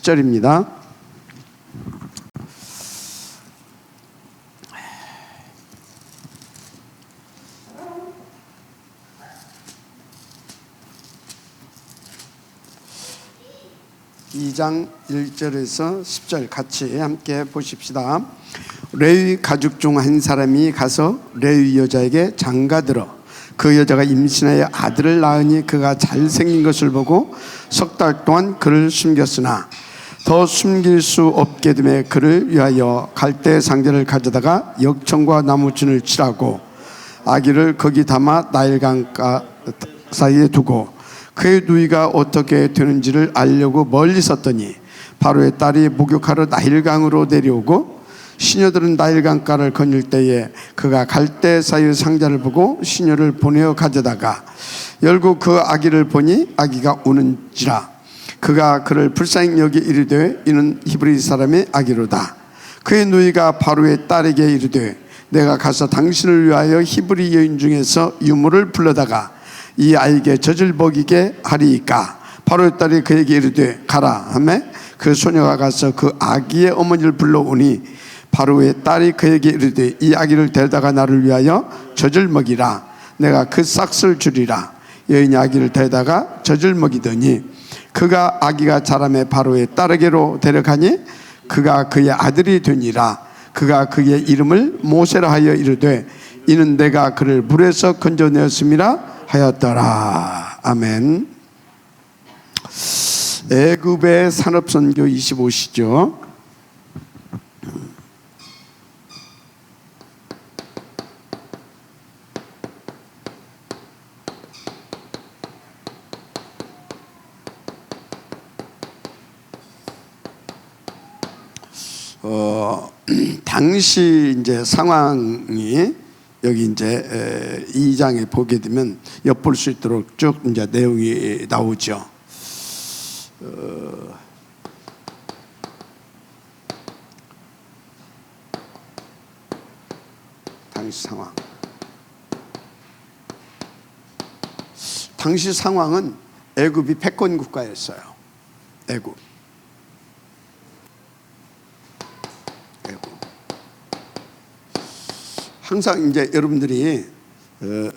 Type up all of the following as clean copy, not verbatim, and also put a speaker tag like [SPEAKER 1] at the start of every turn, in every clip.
[SPEAKER 1] 10절입니다. (2 장 1절에서 10절) 같이 함께 보십시다. 레위 가족 중 한 사람이 가서 레위 여자에게 장가들어 그 여자가 임신하여 아들을 낳으니 그가 잘생긴 것을 보고 석 달 동안 그를 숨겼으나 더 숨길 수 없게 되매 그를 위하여 갈대 상자를 가져다가 역청과 나무준을 칠하고 아기를 거기 담아 나일강가 사이에 두고 그의 누이가 어떻게 되는지를 알려고 멀리 섰더니 바로의 딸이 목욕하러 나일강으로 내려오고 시녀들은 나일강가를 거닐 때에 그가 갈대 사이의 상자를 보고 시녀를 보내어 가져다가 열고 그 아기를 보니 아기가 우는지라 그가 그를 불쌍히 여기 이르되 이는 히브리 사람의 아기로다. 그의 누이가 바로의 딸에게 이르되 내가 가서 당신을 위하여 히브리 여인 중에서 유모를 불러다가 이 아이에게 젖을 먹이게 하리이까. 바로의 딸이 그에게 이르되 가라 하매 그 소녀가 가서 그 아기의 어머니를 불러오니 바로의 딸이 그에게 이르되 이 아기를 데려다가 나를 위하여 젖을 먹이라. 내가 그 싹을 주리라. 여인이 아기를 데려다가 젖을 먹이더니 그가 아기가 자라매 바로의 딸에게로 데려가니 그가 그의 아들이 되니라. 그가 그의 이름을 모세라 하여 이르되 이는 내가 그를 물에서 건져내었음이라 하였더라. 아멘. 애굽의 산업선교 25시죠. 당시 이제 상황이 여기 이제 2장에 보게 되면 엿볼 수 있도록 쭉 이제 내용이 나오죠. 당시 상황. 당시 상황은 애굽이 패권 국가였어요. 애굽. 항상 이제 여러분들이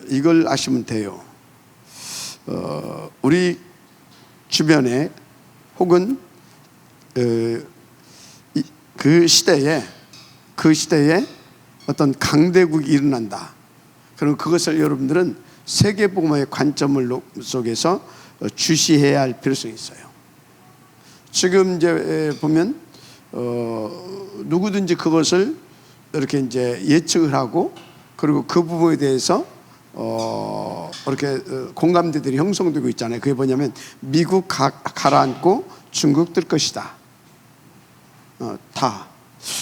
[SPEAKER 1] 이걸 아시면 돼요. 우리 주변에 혹은 그 시대에 어떤 강대국이 일어난다. 그럼 그것을 여러분들은 세계복음화의 관점을 속에서 주시해야 할 필요성이 있어요. 지금 이제 보면 누구든지 그것을 이렇게 이제 예측을 하고 그리고 그 부분에 대해서 이렇게 공감대들이 형성되고 있잖아요. 그게 뭐냐면 미국 가라앉고 중국 뜰 것이다. 다.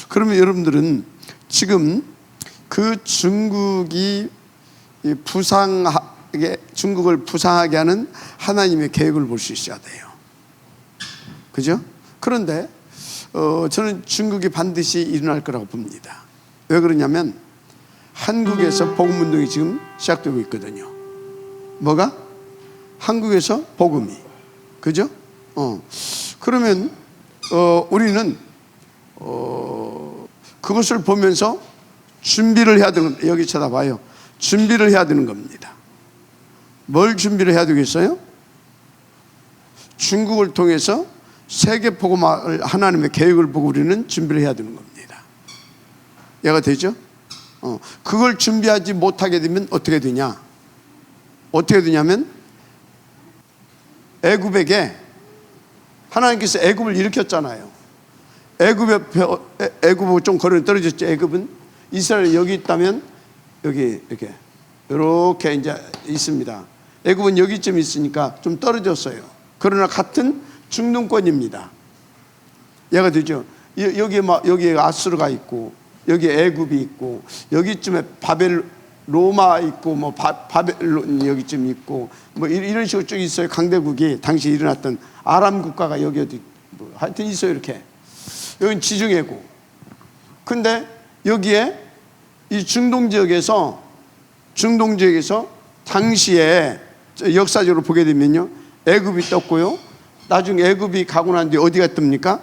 [SPEAKER 1] 그러면 여러분들은 지금 그 중국이 중국을 부상하게 하는 하나님의 계획을 볼 수 있어야 돼요. 그죠? 그런데 저는 중국이 반드시 일어날 거라고 봅니다. 왜 그러냐면 한국에서 복음운동이 지금 시작되고 있거든요. 뭐가? 한국에서 복음이. 그죠? 그러면 우리는 그것을 보면서 준비를 해야 되는 겁니다. 여기 쳐다봐요. 준비를 해야 되는 겁니다. 뭘 준비를 해야 되겠어요? 중국을 통해서 세계 복음화를 하나님의 계획을 보고 우리는 준비를 해야 되는 겁니다. 이해가 되죠? 그걸 준비하지 못하게 되면 어떻게 되냐? 어떻게 되냐면 애굽에게 하나님께서 애굽을 일으켰잖아요. 애굽하고 좀 거리는 떨어졌죠. 애굽은 이스라엘이 여기 있다면 여기 이렇게 이제 있습니다. 애굽은 여기쯤 있으니까 좀 떨어졌어요. 그러나 같은 중동권입니다. 이해가 되죠? 여기에 아수르가 있고 여기 애굽이 있고 여기쯤에 로마 있고 뭐 바벨론 여기쯤 있고 뭐 이런 식으로 쭉 있어요. 강대국이 당시 일어났던 아람 국가가 여기 어디 뭐 하여튼 있어요. 이렇게 여긴 지중해고. 근데 여기에 이 중동 지역에서 당시에 역사적으로 보게 되면요 애굽이 떴고요 나중에 애굽이 가고 난 뒤에 어디가 뜹니까?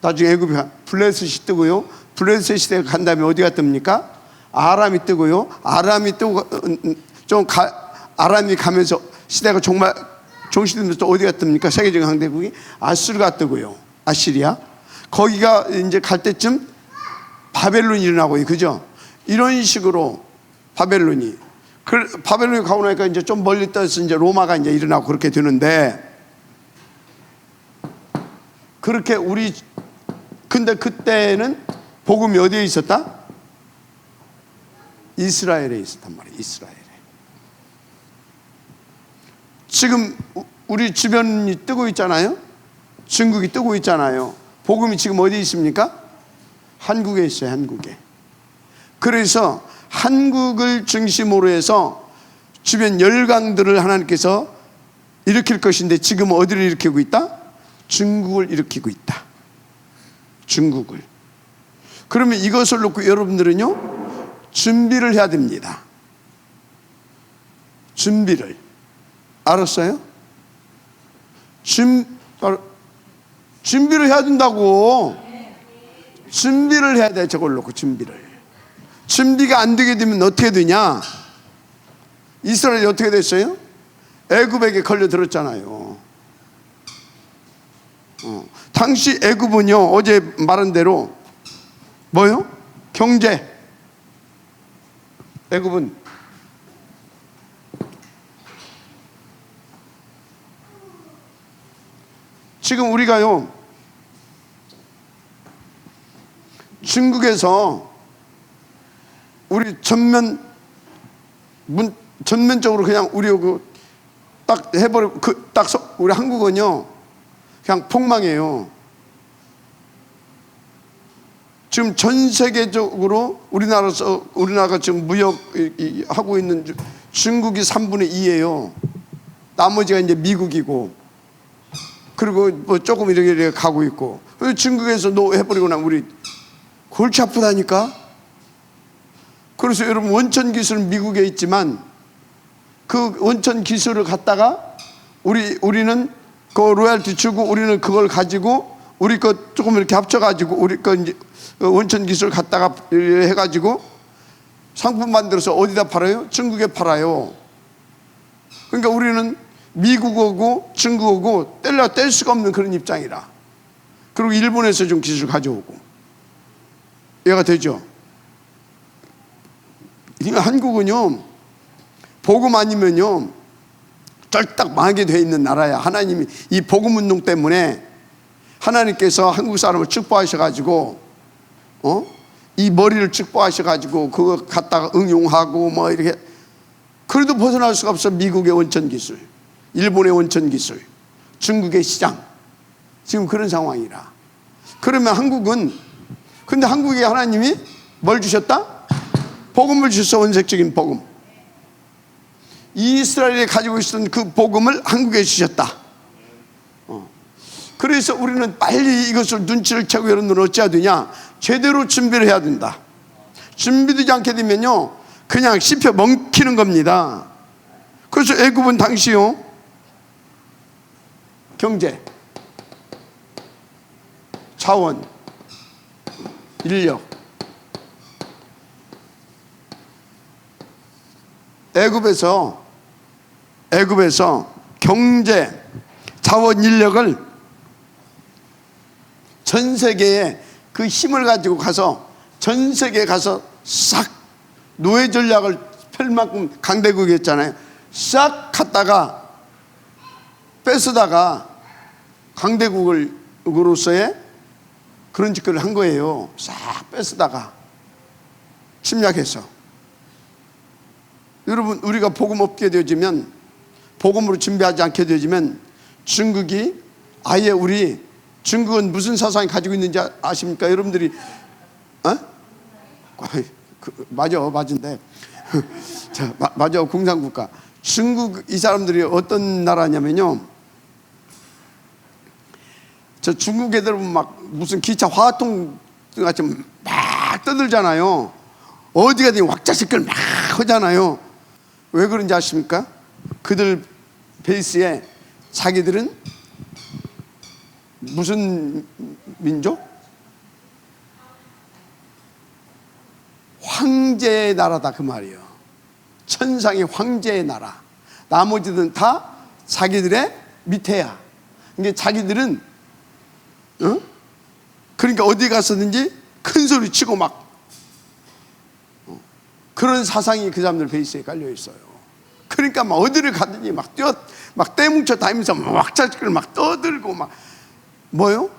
[SPEAKER 1] 나중에 애굽이 블레셋이 뜨고요. 블레셋 시대가 간 다음에 어디가 뜹니까? 아람이 뜨고요. 아람이 뜨고 아람이 가면서 시대가 정말 종식되면서 또 어디가 뜹니까? 세계적인 강대국이 아수르가 뜨고요. 아시리아. 거기가 이제 갈 때쯤 바벨론이 일어나고요. 그죠? 이런 식으로 바벨론이 가고 나니까 이제 좀 멀리 떠서 이제 로마가 이제 일어나고 그렇게 되는데, 그렇게 근데 그때는 복음이 어디에 있었다? 이스라엘에 있었단 말이에요. 이스라엘에. 지금 우리 주변이 뜨고 있잖아요. 중국이 뜨고 있잖아요. 복음이 지금 어디에 있습니까? 한국에 있어요. 한국에. 그래서 한국을 중심으로 해서 주변 열강들을 하나님께서 일으킬 것인데, 지금 어디를 일으키고 있다? 중국을 일으키고 있다. 중국을. 그러면 이것을 놓고 여러분들은요, 준비를 해야 됩니다. 준비를. 알았어요? 준비를 해야 된다고. 준비를 해야 돼. 저걸 놓고 준비를. 준비가 안 되게 되면 어떻게 되냐? 이스라엘이 어떻게 됐어요? 애굽에게 걸려들었잖아요. 당시 애굽은요, 어제 말한 대로 뭐요? 경제. 애굽은 지금 우리가요, 중국에서 우리 전면적으로 그냥 우리 딱 해버리고 우리 한국은요 그냥 폭망해요. 지금 전 세계적으로 우리나라가 지금 무역하고 있는 중국이 3분의 2예요. 나머지가 이제 미국이고, 그리고 뭐 조금 이렇게 가고 있고. 중국에서 해버리고 나면 우리 골치 아프다니까. 그래서 여러분, 원천 기술은 미국에 있지만 그 원천 기술을 갖다가 우리는 그 로얄티 주고, 우리는 그걸 가지고 우리 거 조금 이렇게 합쳐가지고 우리 거 이제 원천 기술 갖다가 해가지고 상품 만들어서 어디다 팔아요? 중국에 팔아요. 그러니까 우리는 미국하고 중국하고 뗄 수가 없는 그런 입장이라. 그리고 일본에서 좀 기술 가져오고. 이해가 되죠? 한국은요, 복음 아니면요 쫄딱 망하게 되어 있는 나라야. 하나님이 이 복음 운동 때문에 하나님께서 한국 사람을 축복하셔가지고, 이 머리를 축복하셔가지고 그거 갖다가 응용하고 뭐 이렇게. 그래도 벗어날 수가 없어. 미국의 원천 기술, 일본의 원천 기술, 중국의 시장. 지금 그런 상황이라. 그러면 근데 한국에 하나님이 뭘 주셨다? 복음을 주셔서, 원색적인 복음. 이스라엘이 가지고 있었던 그 복음을 한국에 주셨다. 그래서 우리는 빨리 이것을 눈치를 채고, 여러분들은 어찌해야 되냐? 제대로 준비를 해야 된다. 준비되지 않게 되면요 그냥 씹혀 먹히는 겁니다. 그래서 애굽은 당시요, 경제, 자원, 인력, 애굽에서 경제, 자원, 인력을 전 세계에 그 힘을 가지고 가서 전 세계에 가서 싹 노예 전략을 펼 만큼 강대국이었잖아요. 싹 갖다가 뺏어다가 강대국으로서의 그런 짓거리를 한 거예요. 싹 뺏어다가 침략해서. 여러분, 우리가 복음 없게 되어지면, 복음으로 준비하지 않게 되어지면 중국이 아예 중국은 무슨 사상이 가지고 있는지 아십니까? 여러분들이 맞은데 자, 맞아. 공산국가. 중국 이 사람들이 어떤 나라냐면요, 저 중국 애들은 막 무슨 기차 화통 같이 막 떠들잖아요. 어디 가든지 왁자지껄 막 하잖아요. 왜 그런지 아십니까? 그들 베이스에 자기들은 무슨 민족? 황제의 나라다 그 말이에요. 천상의 황제의 나라. 나머지들은 다 자기들의 밑에야. 그러니까 자기들은 그러니까 어디 가서든지 큰 소리 치고 막 그런 사상이 그 사람들 베이스에 깔려 있어요. 그러니까 막 어디를 가든지 막 떼뭉쳐 다니면서 막 자식을 막 떠들고 막 뭐요?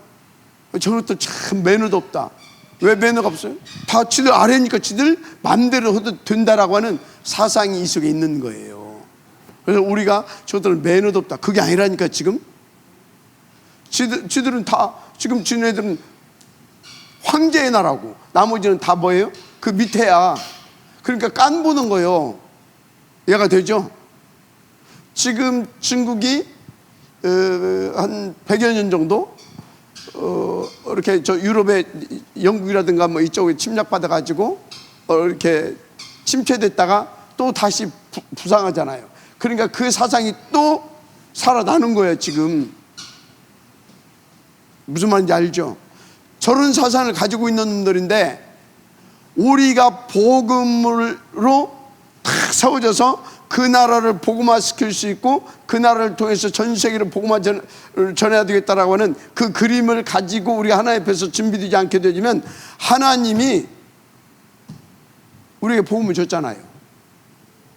[SPEAKER 1] 저것도 참 매너도 없다. 왜 매너가 없어요? 다 지들 아래니까 지들 마음대로 해도 된다라고 하는 사상이 이 속에 있는 거예요. 그래서 우리가 저들은 매너도 없다. 그게 아니라니까 지금. 지들은 다 지금 지네들은 황제의 나라고 나머지는 다 뭐예요? 그 밑에야. 그러니까 깐 보는 거예요. 이해가 되죠? 지금 중국이 한 100여 년 정도 이렇게 저 유럽의 영국이라든가 뭐 이쪽에 침략받아 가지고 이렇게 침체됐다가 또 다시 부상하잖아요. 그러니까 그 사상이 또 살아나는 거예요 지금. 무슨 말인지 알죠? 저런 사상을 가지고 있는 놈들인데 우리가 복음으로 탁 세워져서 그 나라를 복음화시킬 수 있고 그 나라를 통해서 전 세계를 복음화를 전해야 되겠다라고 하는 그 그림을 가지고 우리가 하나님 앞에서 준비되지 않게 되면 하나님이 우리에게 복음을 줬잖아요.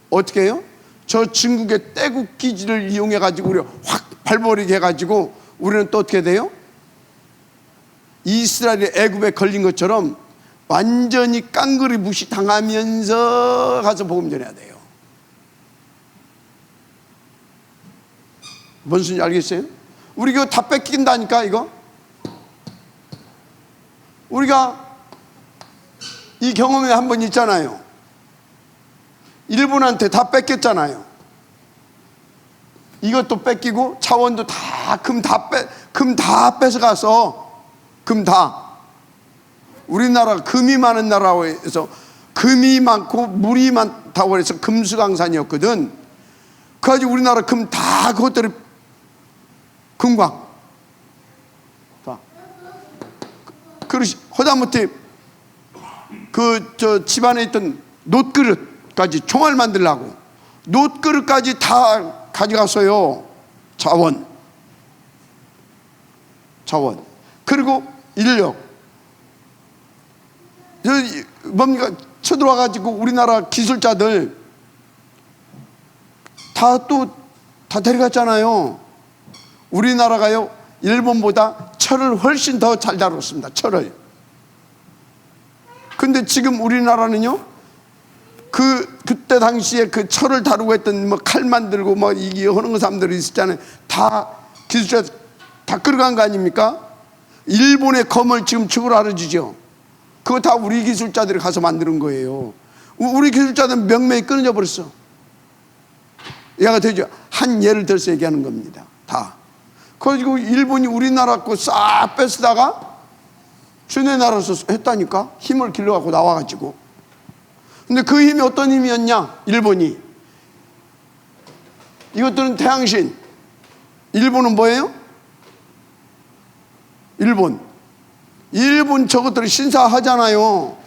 [SPEAKER 1] 어떻게 해요? 저 중국의 떼국 기지를 이용해 가지고 우리가 확 발버리게 해가지고 우리는 또 어떻게 돼요? 이스라엘이 애굽에 걸린 것처럼 완전히 깡그리 무시당하면서 가서 복음 전해야 돼요. 뭔 소리인지 알겠어요? 우리 이거 다 뺏긴다니까 이거. 우리가 이 경험이 한 번 있잖아요. 일본한테 다 뺏겼잖아요. 이것도 뺏기고 차원도 다 금 다 뺏어가서 금 다. 우리나라가 금이 많은 나라고 해서 금이 많고 물이 많다고 해서 금수강산이었거든. 그래가지고 우리나라 금 다 그것들이 금광 다. 그릇이 허다못해 그 저 집안에 있던 놋그릇까지 총알 만들라고 놋그릇까지 다 가져갔어요. 자원 그리고 인력 뭡니까 쳐들어와가지고 우리나라 기술자들 다 데려갔잖아요. 우리나라가요 일본보다 철을 훨씬 더 잘 다뤘습니다. 철을. 근데 지금 우리나라는요 그때 당시에 그 철을 다루고 했던 뭐 칼 만들고 뭐 이게 하는 사람들이 있었잖아요. 다 기술자 다 끌어간 거 아닙니까? 일본의 검을 지금 축으로 알아주죠. 그거 다 우리 기술자들이 가서 만드는 거예요. 우리 기술자들은 명맥이 끊어져 버렸어. 이해가 되죠? 한 예를 들어서 얘기하는 겁니다. 다. 그래가지고 일본이 우리나라 거 싹 뺏다가 주네 나라에서 했다니까. 힘을 길러갖고 나와가지고. 근데 그 힘이 어떤 힘이었냐? 일본이. 이것들은 태양신. 일본은 뭐예요? 일본 저것들을 신사하잖아요.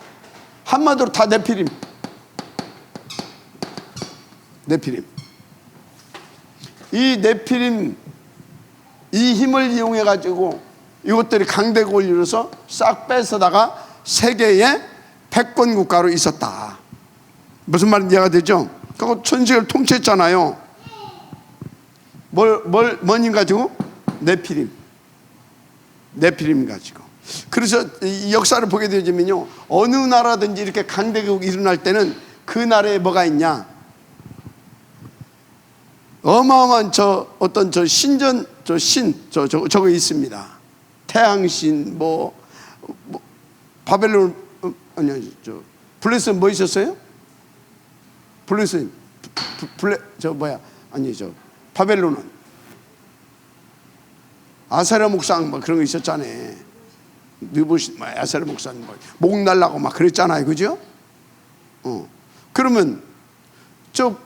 [SPEAKER 1] 한마디로 다 네피림. 이 네피림 이 힘을 이용해 가지고 이것들이 강대국을 이뤄서 싹 뺏어다가 세계의 패권 국가로 있었다. 무슨 말인지 이해가 되죠? 그리고 전 세계를 통치했잖아요. 뭔 힘 가지고? 네피림 가지고. 그래서 이 역사를 보게 되면요 어느 나라든지 이렇게 강대국이 일어날 때는 그 나라에 뭐가 있냐? 어마어마한 어떤 신전 저거 있습니다. 태양신 바벨론 아니 블레셋 뭐 있었어요? 블레셋 바벨론은 아세라 목상 뭐 그런 거 있었잖아요. 느보시 아세라 목상 목 날라고 막 그랬잖아요, 그죠? 그러면 저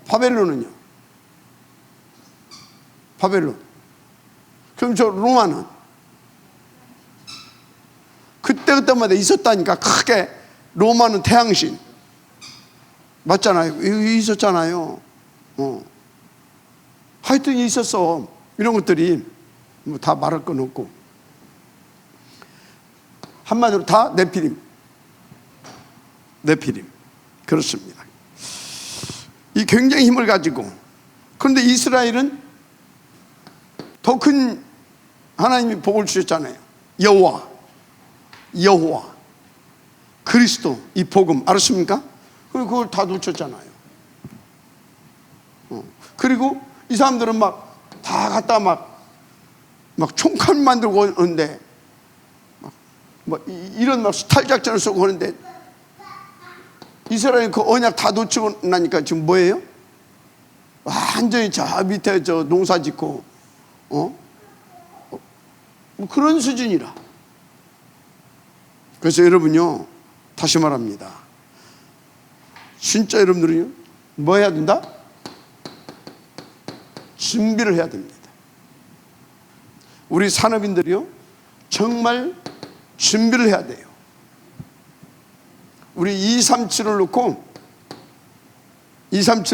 [SPEAKER 1] 바벨론은요? 바벨론. 그럼 저 로마는 그때그때마다 있었다니까. 크게 로마는 태양신 맞잖아요. 있었잖아요. 하여튼 있었어. 이런 것들이 뭐 다 말할 건 없고, 한마디로 다 네피림. 그렇습니다. 이 굉장히 힘을 가지고, 그런데 이스라엘은 더 큰 하나님이 복을 주셨잖아요. 여호와 그리스도, 이 복음 알았습니까? 그걸 다 놓쳤잖아요. 그리고 이 사람들은 막 다 갖다 막 총칼 만들고 오는데, 이런 막 수탈 작전을 쓰고 오는데, 이스라엘 그 언약 다 놓치고 나니까 지금 뭐예요? 완전히 저 밑에 저 농사 짓고 뭐 그런 수준이라. 그래서 여러분요, 다시 말합니다. 진짜 여러분들은요, 뭐 해야 된다? 준비를 해야 됩니다. 우리 산업인들이요, 정말 준비를 해야 돼요. 우리 237을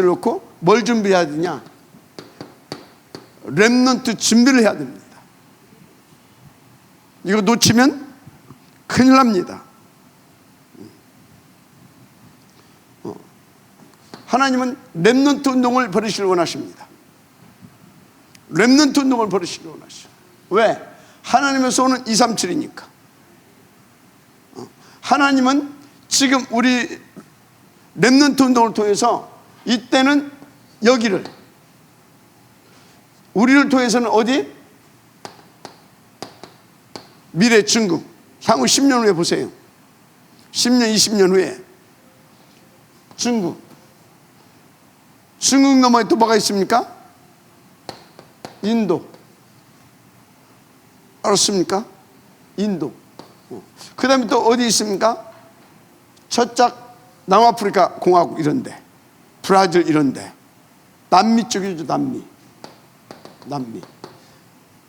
[SPEAKER 1] 놓고 뭘 준비해야 되냐? 렘넌트 준비를 해야 됩니다. 이거 놓치면 큰일 납니다. 하나님은 렘넌트 운동을 벌이시길 원하십니다. 렘넌트 운동을 벌이시길 원하시죠. 왜? 하나님에서 오는 237이니까. 하나님은 지금 우리 렘넌트 운동을 통해서 이때는 여기를, 우리를 통해서는 어디? 미래 중국, 향후 10년 후에 보세요. 10년 20년 후에 중국 너머에 또 뭐가 있습니까? 인도. 알았습니까? 인도. 그 다음에 또 어디 있습니까? 저쪽 남아프리카 공화국 이런데, 브라질 이런데, 남미 쪽이죠. 남미.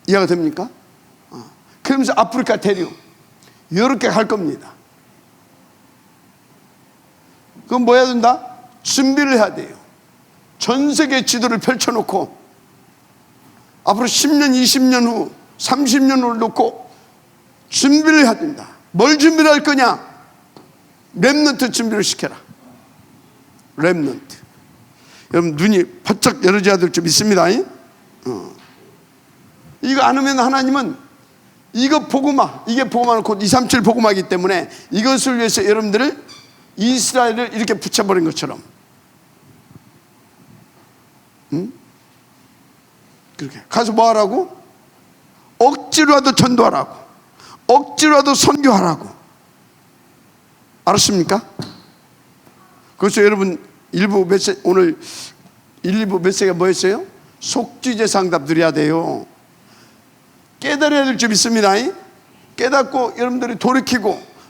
[SPEAKER 1] 이해가 됩니까? 그러면서 아프리카 대륙 이렇게 갈 겁니다. 그럼 뭐 해야 된다? 준비를 해야 돼요. 전 세계 지도를 펼쳐놓고 앞으로 10년, 20년 후, 30년 후를 놓고 준비를 해야 된다. 뭘 준비를 할 거냐? 렘넌트 준비를 시켜라. 렘넌트. 여러분 눈이 바짝 열어져야 될 줄 믿습니다. 이거 안 하면 하나님은 이게 복음화는 곧 237 복음화이기 때문에 이것을 위해서 여러분들을, 이스라엘을 이렇게 붙여버린 것처럼, 그렇게 가서 뭐 하라고? 억지로라도 전도하라고, 억지로라도 선교하라고. 알았습니까? 그래서 여러분 오늘 1, 2부 메시지가 뭐였어요? 속죄제 상답 드려야 돼요. 깨달아야 될 줄 믿습니다. 깨닫고 여러분들이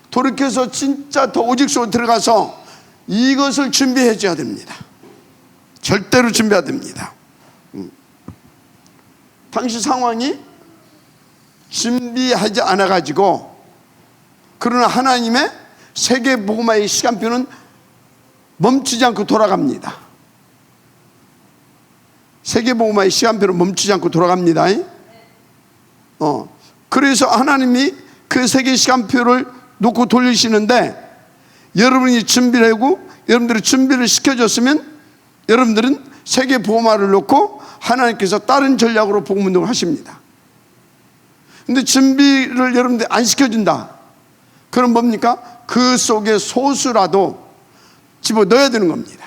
[SPEAKER 1] 돌이켜서 진짜 더 오직 속으로 들어가서 이것을 준비해 줘야 됩니다. 절대로 준비해야 됩니다. 당시 상황이 준비하지 않아 가지고, 그러나 하나님의 세계 복음화의 시간표는 멈추지 않고 돌아갑니다. 세계 복음화의 시간표는 멈추지 않고 돌아갑니다. 그래서 하나님이 그 세계 시간표를 놓고 돌리시는데, 여러분이 준비를 하고 여러분들이 준비를 시켜줬으면 여러분들은 세계 복음화를 놓고 하나님께서 다른 전략으로 복음 운동을 하십니다. 근데 준비를 여러분들이 안 시켜준다. 그럼 뭡니까? 그 속에 소수라도 집어넣어야 되는 겁니다.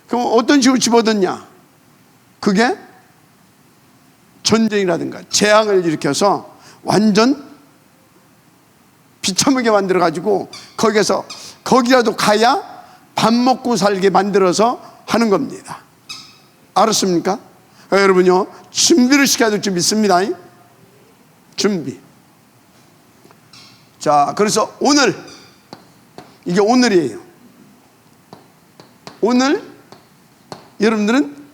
[SPEAKER 1] 그럼 어떤 식으로 집어넣냐? 그게 전쟁이라든가 재앙을 일으켜서 완전 비참하게 만들어가지고 거기라도 가야 밥 먹고 살게 만들어서 하는 겁니다. 알았습니까? 여러분요, 준비를 시켜야 될 줄 믿습니다. 준비. 자, 그래서 이게 오늘이에요. 오늘 여러분들은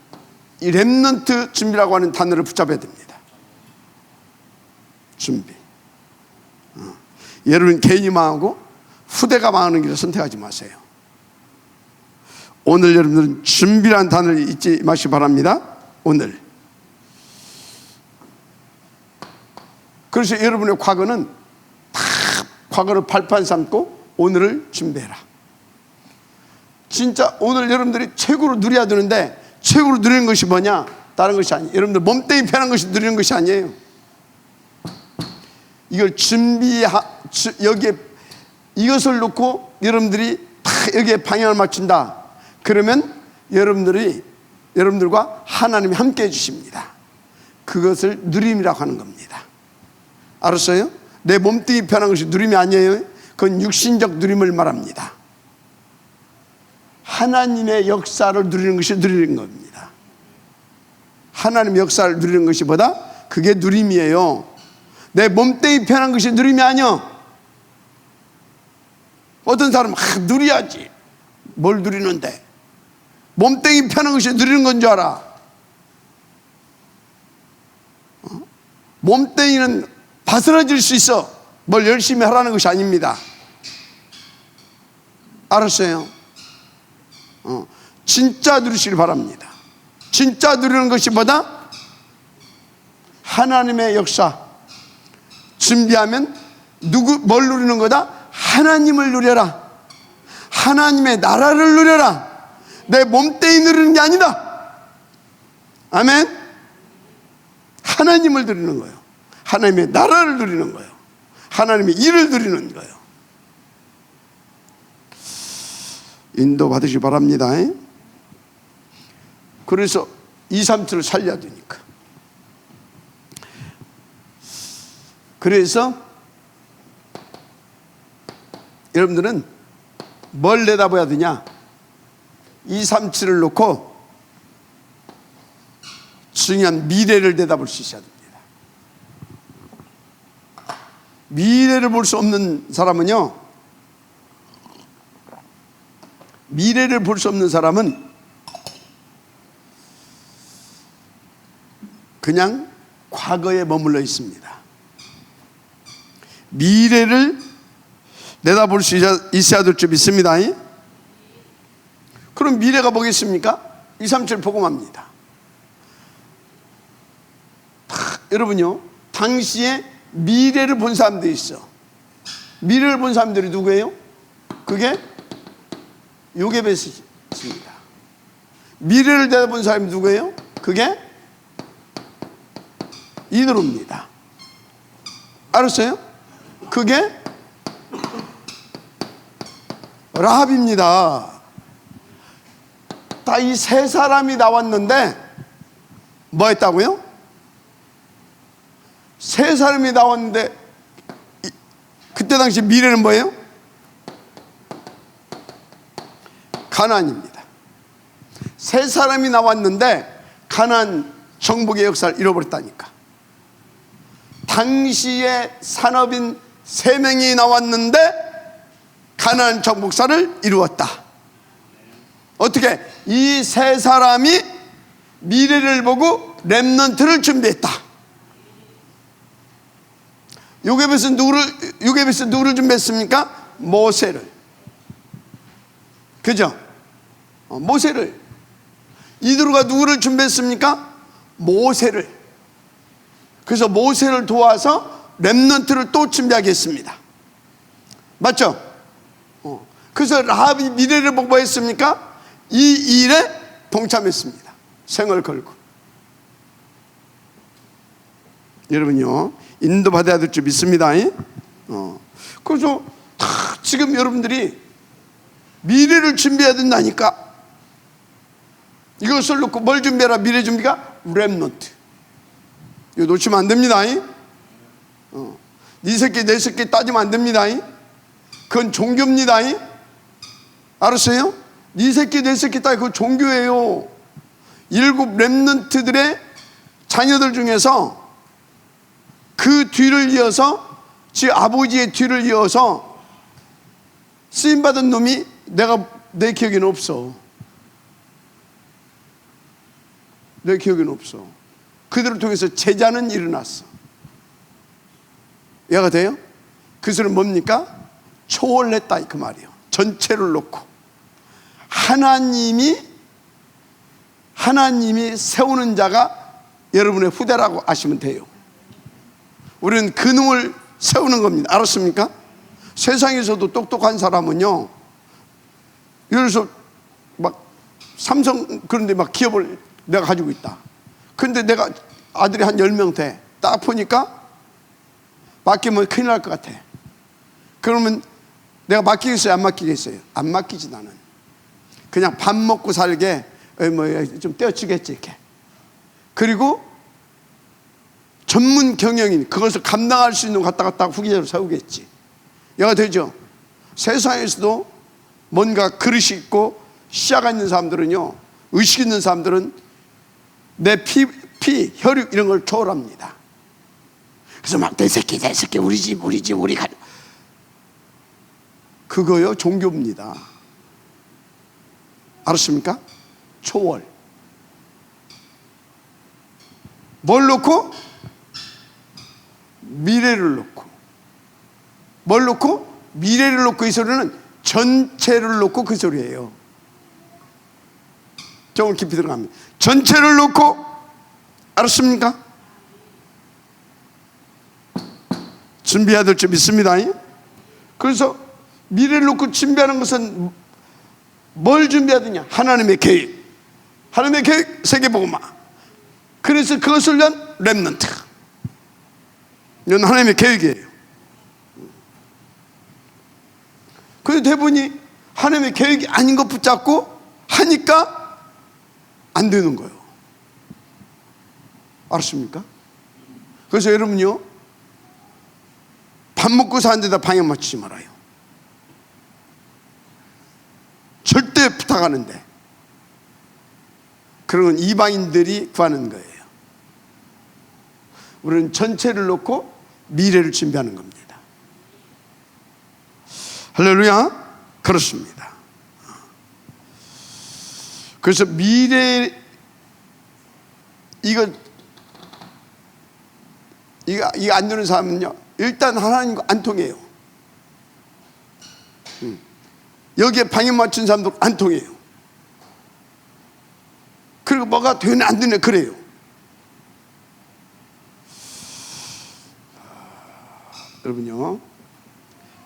[SPEAKER 1] 이 렘넌트 준비라고 하는 단어를 붙잡아야 됩니다. 준비. 여러분 개인이 망하고 후대가 망하는 길을 선택하지 마세요. 오늘 여러분들은 준비란 단어를 잊지 마시기 바랍니다. 오늘. 그래서 여러분의 과거는 다 과거를 발판 삼고 오늘을 준비해라. 진짜 오늘 여러분들이 최고로 누려야 되는데, 최고로 누리는 것이 뭐냐? 다른 것이 아니에요. 여러분들 몸뚱이 편한 것이 누리는 것이 아니에요. 이걸 여기에 이것을 놓고 여러분들이 다 여기에 방향을 맞춘다. 그러면 여러분들과 하나님이 함께 해주십니다. 그것을 누림이라고 하는 겁니다. 알았어요? 내 몸뚱이 편한 것이 누림이 아니에요. 그건 육신적 누림을 말합니다. 하나님의 역사를 누리는 것이 누리는 겁니다. 하나님의 역사를 누리는 것이 뭐다? 그게 누림이에요. 내 몸뚱이 편한 것이 누림이 아니야. 어떤 사람은 누려야지. 뭘 누리는데? 몸뚱이 편한 것이 누리는 건 줄 알아. 몸뚱이는 바스러질 수 있어. 뭘 열심히 하라는 것이 아닙니다. 알았어요? 진짜 누리시길 바랍니다. 진짜 누리는 것이 뭐다? 하나님의 역사. 준비하면 뭘 누리는 거다? 하나님을 누려라. 하나님의 나라를 누려라. 내 몸뚱이 누리는 게 아니다. 아멘. 하나님을 누리는 거예요. 하나님의 나라를 누리는 거예요. 하나님의 일을 누리는 거예요. 인도 받으시기 바랍니다. 그래서 2, 3주를 살려야 되니까. 그래서 여러분들은 뭘 내다봐야 되냐? 2, 3주를 놓고 중요한 미래를 내다볼 수 있어야 됩니다. 미래를 볼 수 없는 사람은요, 미래를 볼 수 없는 사람은 그냥 과거에 머물러 있습니다. 미래를 내다볼 수 있어야 될 줄 믿습니다. 그럼 미래가 뭐겠습니까? 2, 3절 복음합니다. 여러분요, 당시에 미래를 본 사람들이 있어. 미래를 본 사람들이 누구예요? 그게 요게벳입니다. 미래를 내다본 사람이 누구예요? 그게 이드로입니다. 알았어요? 그게 라합입니다. 다 이 세 사람이 나왔는데 뭐 했다고요? 세 사람이 나왔는데 그때 당시 미래는 뭐예요? 가나안입니다. 세 사람이 나왔는데 가나안 정복의 역사를 잃어버렸다니까. 당시에 산업인 3명이 나왔는데 가나안 정복사를 이루었다. 어떻게? 이 세 사람이 미래를 보고 렘넌트를 준비했다. 요게벳은 누구를 준비했습니까? 모세를. 그죠? 모세를. 이드로가 누구를 준비했습니까? 모세를. 그래서 모세를 도와서 렘넌트를 또 준비하겠습니다. 맞죠? 그래서 라합이 미래를 보고 뭐 했습니까? 이 일에 동참했습니다. 생을 걸고. 여러분요, 인도받아야 될 줄 믿습니다. 그래서 지금 여러분들이 미래를 준비해야 된다니까. 이것을 놓고 뭘 준비해라? 미래 준비가 렘넌트. 이거 놓치면 안 됩니다. 네 새끼 내 새끼 따지면 안 됩니다. 그건 종교입니다. 알았어요? 네 새끼 내 새끼 따지, 그건 종교예요. 7 렘넌트들의 자녀들 중에서 그 뒤를 이어서, 지 아버지의 뒤를 이어서 쓰임받은 놈이 내 기억에는 없어. 내 기억에는 없어. 그들을 통해서 제자는 일어났어. 이해가 돼요? 그 소리는 뭡니까? 초월했다 그 말이에요. 전체를 놓고 하나님이 세우는 자가 여러분의 후대라고 아시면 돼요. 우리는 근음을 세우는 겁니다. 알았습니까? 세상에서도 똑똑한 사람은요, 예를 들어서 막 삼성 그런데 막 기업을 내가 가지고 있다. 근데 내가 아들이 한 10명 돼. 딱 보니까 맡기면 큰일 날 것 같아. 그러면 내가 맡기겠어요? 안 맡기겠어요? 안 맡기지. 나는 그냥 밥 먹고 살게 좀 떼어주겠지 이렇게. 그리고 전문 경영인, 그것을 감당할 수 있는 거 갖다가 후계자로 세우겠지. 얘가 되죠. 세상에서도 뭔가 그릇이 있고 시야가 있는 사람들은요, 의식 있는 사람들은 내 피, 혈육 이런 걸 초월합니다. 그래서 막 내 새끼 우리 집 우리 가족, 그거요 종교입니다. 알았습니까? 초월. 뭘 놓고? 미래를 놓고. 뭘 놓고? 미래를 놓고. 이 소리는 전체를 놓고 그 소리예요. 조금 깊이 들어갑니다. 전체를 놓고. 알았습니까? 준비해야 될 점 있습니다. 그래서 미래를 놓고 준비하는 것은 뭘 준비해야 되냐? 하나님의 계획. 하나님의 계획, 세계복음화. 그래서 그것을 위한 렘넌트. 이건 하나님의 계획이에요. 그런데 대부분이 하나님의 계획이 아닌 것 붙잡고 하니까 안 되는 거예요. 알았습니까? 그래서 여러분요, 밥 먹고 사는 데다 방향 맞추지 말아요. 절대 부탁하는데. 그런 건 이방인들이 구하는 거예요. 우리는 전체를 놓고 미래를 준비하는 겁니다. 할렐루야. 그렇습니다. 그래서 미래, 이거 안 되는 사람은요, 일단 하나님과 안 통해요. 여기에 방향 맞춘 사람도 안 통해요. 그리고 뭐가 되네 안 되네 그래요. 여러분요,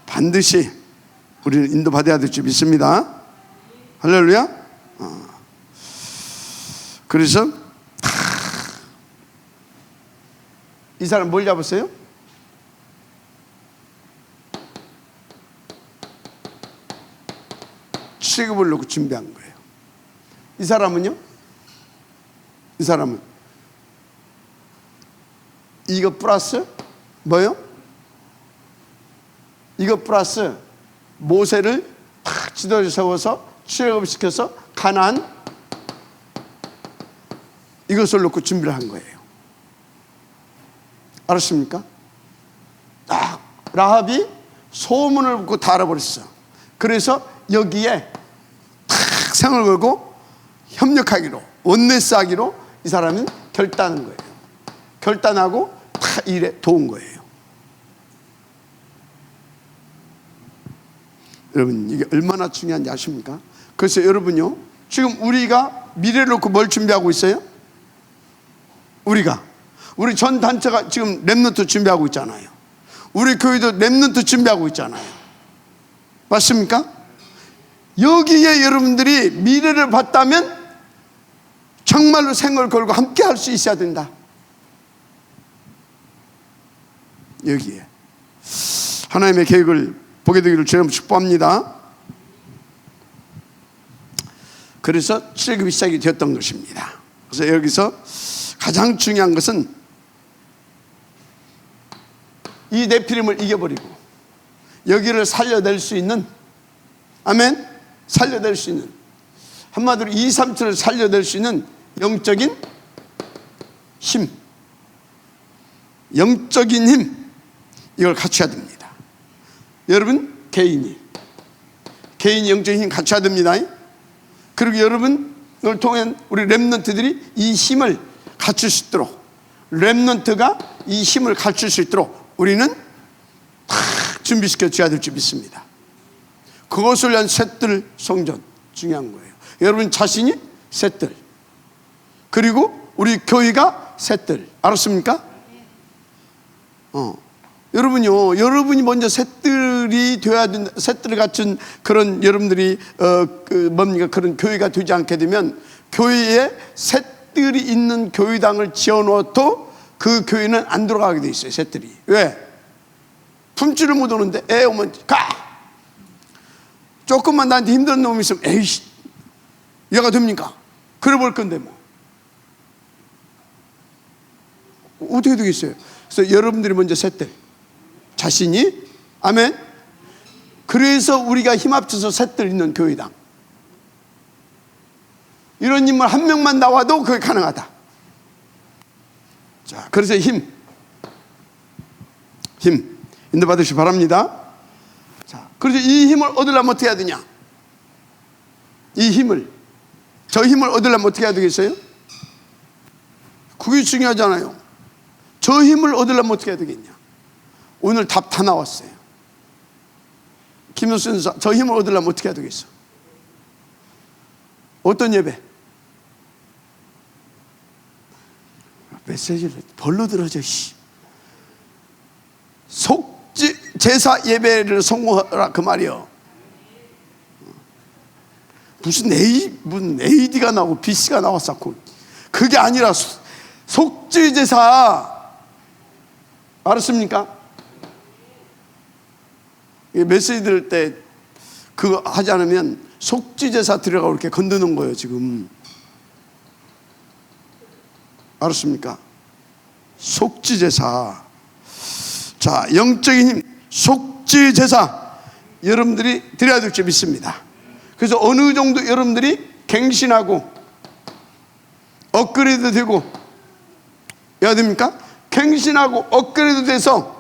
[SPEAKER 1] 반드시 우리는 인도받아야 될 줄 믿습니다. 할렐루야. 그래서 이 사람 뭘 잡았어요? 취급을 놓고 준비한 거예요. 이 사람은요? 이 사람은 이거 플러스 뭐요? 이거 플러스 모세를 탁 지도를 세워서 취업을 시켜서 가나안 이것을 놓고 준비를 한 거예요. 알았습니까? 딱 라합이 소문을 듣고 다 알아버렸어. 그래서 여기에 탁 생을 걸고 협력하기로, 원내스하기로 이 사람은 결단한 거예요. 결단하고 다 일에 도운 거예요. 여러분, 이게 얼마나 중요한지 아십니까? 그래서 여러분요, 지금 우리가 미래를 놓고 뭘 준비하고 있어요? 우리 전 단체가 지금 렘넌트 준비하고 있잖아요. 우리 교회도 렘넌트 준비하고 있잖아요. 맞습니까? 여기에 여러분들이 미래를 봤다면 정말로 생을 걸고 함께 할 수 있어야 된다. 여기에 하나님의 계획을 보게 되기를 주님 축복합니다. 그래서 출애굽이 시작이 되었던 것입니다. 그래서 여기서 가장 중요한 것은 이 네피림을 이겨버리고 여기를 살려낼 수 있는, 아멘, 살려낼 수 있는, 한마디로 2, 3처를 살려낼 수 있는 영적인 힘, 영적인 힘, 이걸 갖춰야 됩니다. 여러분, 개인이 영적인 힘 갖춰야 됩니다. 그리고 여러분을 통한 우리 렘넌트들이 이 힘을 갖출 수 있도록, 렘넌트가 이 힘을 갖출 수 있도록 우리는 다 준비시켜 줘야 될 줄 믿습니다. 그것을 위한 셋들 성전 중요한 거예요. 여러분 자신이 셋들, 그리고 우리 교회가 셋들. 알았습니까? 여러분요, 여러분이 먼저 셋들이 되어야 된다. 셋들을 갖춘 그런 여러분들이 뭡니까? 그런 교회가 되지 않게 되면 교회에 셋들이 있는 교회당을 지어놓아도 그 교회는 안 들어가게 돼 있어요. 셋들이. 왜? 품질을 못 오는데 애 오면 가. 조금만 나한테 힘든 놈이 있으면 에이씨, 얘가 됩니까? 그래 볼 건데 뭐 어떻게 되겠어요? 그래서 여러분들이 먼저 셋들 자신이, 아멘. 그래서 우리가 힘 합쳐서 셋들 있는 교회당, 이런 인물 한 명만 나와도 그게 가능하다. 자, 그래서 힘 인도받으시기 바랍니다. 자, 그래서 이 힘을 얻으려면 어떻게 해야 되냐? 이 힘을, 저 힘을 얻으려면 어떻게 해야 되겠어요? 그게 중요하잖아요. 저 힘을 얻으려면 어떻게 해야 되겠냐? 오늘 답 다 나왔어요. 김효수 선사, 저 힘을 얻으려면 어떻게 해야 되겠어? 어떤 예배? 메시지를 벌로 들어줘. 속지 제사 예배를 성공하라 그 말이요. 무슨 AD가 나오고 BC가 나왔었고, 그게 아니라 속지 제사. 알았습니까? 메시지 들을 때 그거 하지 않으면 속지 제사 들어가고 이렇게 건드는 거예요 지금. 알았습니까? 속지 제사. 자, 영적인 힘, 속지 제사 여러분들이 드려야 될 줄 믿습니다. 그래서 어느 정도 여러분들이 갱신하고 업그레이드 되고 해야 됩니까? 갱신하고 업그레이드 돼서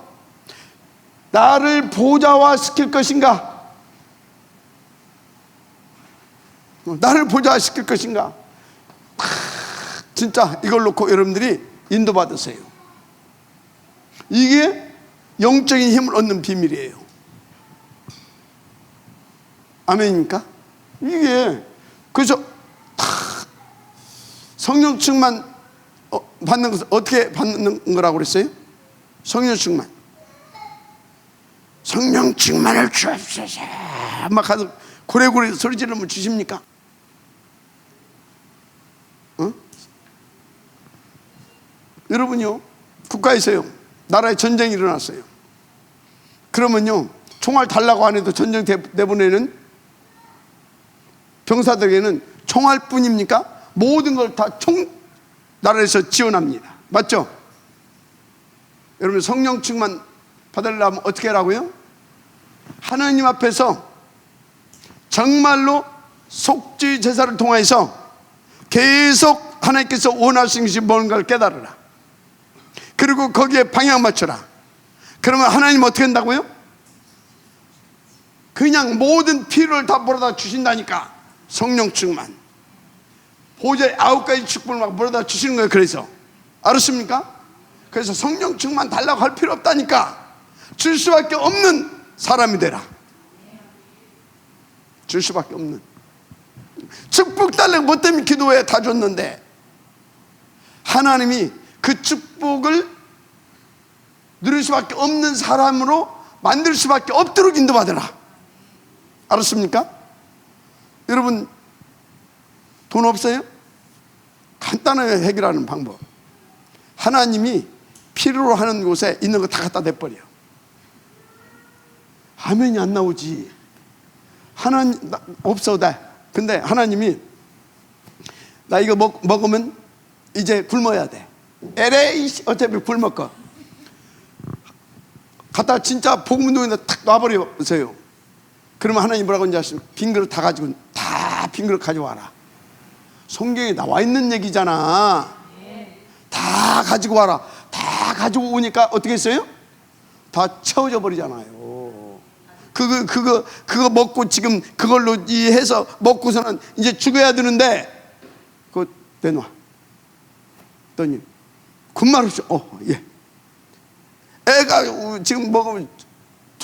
[SPEAKER 1] 나를 보좌화 시킬 것인가? 나를 보좌화 시킬 것인가? 진짜 이걸 놓고 여러분들이 인도받으세요. 이게 영적인 힘을 얻는 비밀이에요. 아멘입니까? 이게 그래서 성령 충만 받는 것을 어떻게 받는 거라고 그랬어요? 성령 충만. 성령 충만을 주옵소서. 막 가서 고래고래 소리 지르면 주십니까? 여러분요, 국가에서요, 나라에 전쟁이 일어났어요. 그러면요, 총알 달라고 안 해도 전쟁 내보내는 병사들에게는 총알뿐입니까? 모든 걸 다 나라에서 지원합니다. 맞죠? 여러분, 성령 충만 받으려면 어떻게 하라고요? 하나님 앞에서 정말로 속죄 제사를 통해서 계속 하나님께서 원하시는 것이 뭔가를 깨달으라. 그리고 거기에 방향 맞춰라. 그러면 하나님 어떻게 한다고요? 그냥 모든 필요를 다 물어다 주신다니까. 성령 충만, 보좌의 9가지 축복을 막 물어다 주시는 거예요. 그래서 알았습니까? 그래서 성령 충만 달라고 할 필요 없다니까. 줄 수밖에 없는 사람이 되라. 줄 수밖에 없는. 축복 달라고 뭐 때문에 기도해? 다 줬는데 하나님이 그 축복을 누릴 수밖에 없는 사람으로 만들 수밖에 없도록 인도받으라. 알았습니까? 여러분, 돈 없어요? 간단하게 해결하는 방법. 하나님이 필요로 하는 곳에 있는 거 다 갖다 내버려. 화면이 안 나오지. 하나님 없어도 돼. 근데 하나님이 나 이거 먹으면 이제 굶어야 돼. 에레이, 어차피 굶을 거. 갖다 진짜 복음운동에다 탁 놔버려보세요. 그러면 하나님 뭐라고 하는지 아십니까? 빈 그릇 다 가지고, 다 빈 그릇 가져와라. 성경에 나와 있는 얘기잖아. 다 가지고 와라. 다 가지고 오니까 어떻게 했어요? 다 채워져 버리잖아요. 그거 먹고 지금 그걸로 해서 먹고서는 이제 죽어야 되는데 그거 내놔. 군말 없이 예. 애가 지금 먹으면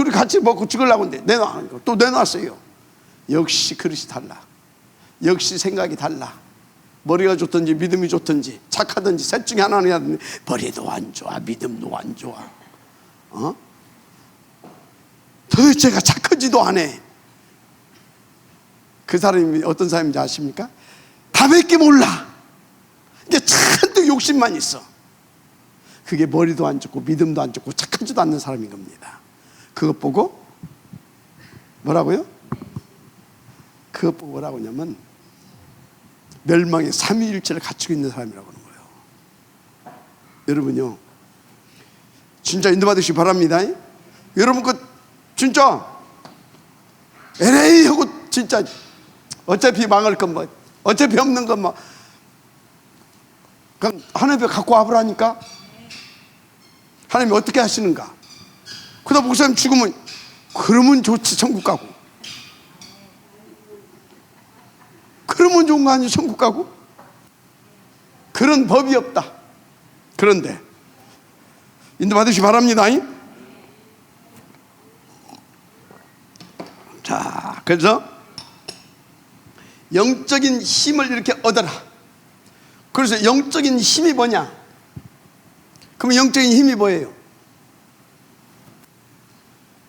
[SPEAKER 1] 둘이 같이 먹고 죽으려고 했는데 내놔. 또 내놨어요. 역시 그릇이 달라. 역시 생각이 달라. 머리가 좋든지 믿음이 좋든지 착하든지 셋 중에 하나는 해야 되는데 머리도 안 좋아, 믿음도 안 좋아. 도대체가 착하지도 않아. 그 사람이 어떤 사람인지 아십니까? 다밖에 몰라. 이게 잔뜩 욕심만 있어. 그게 머리도 안 좋고 믿음도 안 좋고 착하지도 않는 사람인 겁니다. 그것 보고 뭐라고요? 그것 보고 뭐라고 하냐면 멸망의 삼위일체를 갖추고 있는 사람이라고 하는 거예요. 여러분요, 진짜 인도받으시기 바랍니다. 여러분 그 진짜 LA 하고 진짜 어차피 망할 건 뭐, 어차피 없는 건 뭐, 그냥 하나님 앞에 갖고 와보라니까. 하나님이 어떻게 하시는가? 그러다 목사님 죽으면 그러면 좋지, 천국 가고. 그러면 좋은 거 아니에요, 천국 가고? 그런 법이 없다. 그런데 인도 받으시기 바랍니다. 자, 그래서 영적인 힘을 이렇게 얻어라. 그래서 영적인 힘이 뭐냐? 그럼 영적인 힘이 뭐예요?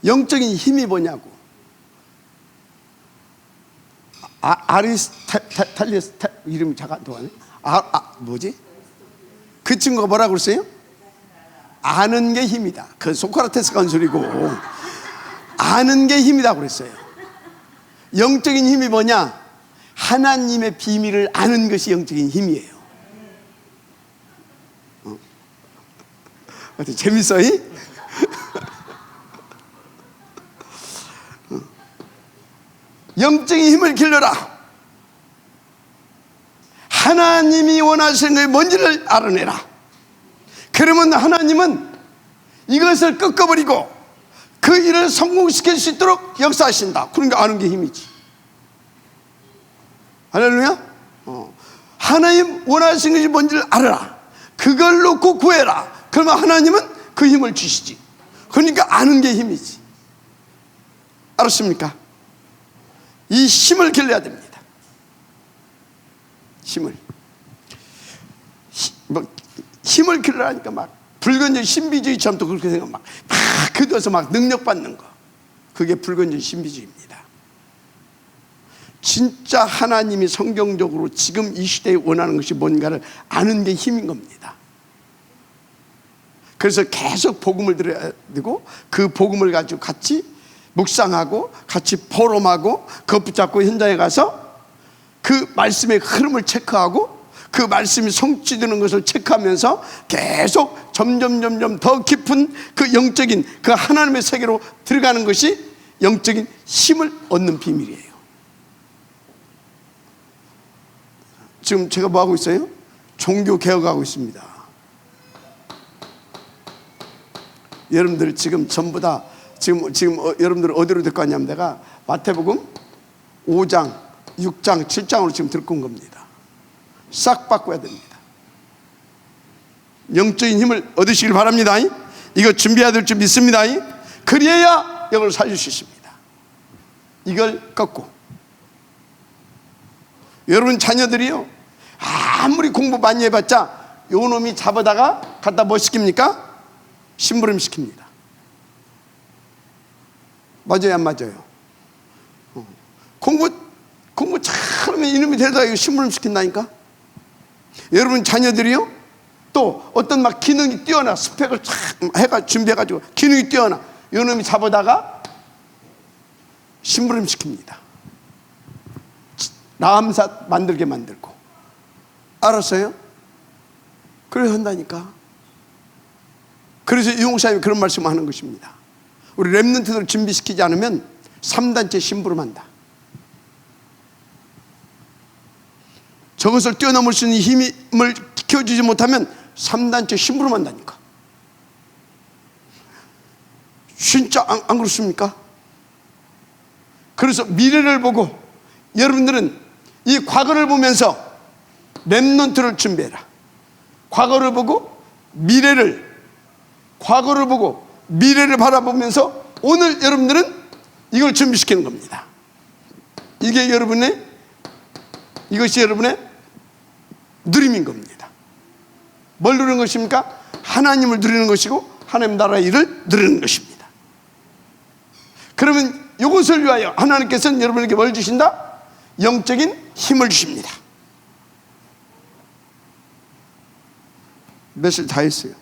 [SPEAKER 1] 영적인 힘이 뭐냐고. 아리스탈리스 이름이 잠깐 동안에 뭐지? 그 친구가 뭐라고 그랬어요? 아는 게 힘이다. 그 소크라테스가 한 소리고 아는 게 힘이다 그랬어요. 영적인 힘이 뭐냐? 하나님의 비밀을 아는 것이 영적인 힘이에요. 어때, 재밌어? 영적인 힘을 길러라. 하나님이 원하시는 것이 뭔지를 알아내라. 그러면 하나님은 이것을 꺾어버리고 그 일을 성공시킬 수 있도록 역사하신다. 그러니까 아는 게 힘이지. 할렐루야. 하나님 원하시는 것이 뭔지를 알아라. 그걸 놓고 구해라. 그러면 하나님은 그 힘을 주시지. 그러니까 아는 게 힘이지. 알았습니까? 이 힘을 길러야 됩니다. 힘을 길러라니까 막 불건전 신비주의처럼 또 그렇게 생각 막 그어서 막 능력받는 거. 그게 불건전 신비주의입니다. 진짜 하나님이 성경적으로 지금 이 시대에 원하는 것이 뭔가를 아는 게 힘인 겁니다. 그래서 계속 복음을 들어야 되고 그 복음을 가지고 같이 묵상하고 같이 포럼하고 그것 붙잡고 현장에 가서 그 말씀의 흐름을 체크하고 그 말씀이 성취되는 것을 체크하면서 계속 점점 더 깊은 그 영적인 그 하나님의 세계로 들어가는 것이 영적인 힘을 얻는 비밀이에요. 지금 제가 뭐 하고 있어요? 종교 개혁하고 있습니다. 여러분들 지금 전부 다 지금 여러분들 어디로 데리고 왔냐면 내가 마태복음 5장, 6장, 7장으로 지금 데리고 온 겁니다. 싹 바꿔야 됩니다. 영적인 힘을 얻으시길 바랍니다. 이거 준비해야 될 줄 믿습니다. 그래야 이걸 살릴 수 있습니다. 이걸 꺾고 여러분 자녀들이요 아무리 공부 많이 해봤자 요 놈이 잡아다가 갖다 뭐 시킵니까? 심부름 시킵니다. 맞아요, 안 맞아요? 공부 잘하면 이놈이 데려다가 심부름 시킨다니까. 여러분 자녀들이요 또 어떤 막 기능이 뛰어나 스펙을 쫙 해가 준비해가지고 기능이 뛰어나 요 놈이 잡아다가 심부름 시킵니다. 라암사 만들게 만들고. 알았어요? 그래 한다니까. 그래서 이용사님이 그런 말씀을 하는 것입니다. 우리 렘넌트들을 준비시키지 않으면 3단체 심부름한다. 저것을 뛰어넘을 수 있는 힘을 키워주지 못하면 3단체 심부름한다니까. 진짜 안 그렇습니까? 그래서 미래를 보고 여러분들은 이 과거를 보면서 렘넌트를 준비해라. 과거를 보고 미래를 바라보면서 오늘 여러분들은 이걸 준비시키는 겁니다. 이것이 여러분의 누림인 겁니다. 뭘 누리는 것입니까? 하나님을 누리는 것이고 하나님 나라의 일을 누리는 것입니다. 그러면 이것을 위하여 하나님께서는 여러분에게 뭘 주신다? 영적인 힘을 주십니다. 몇을 다 했어요.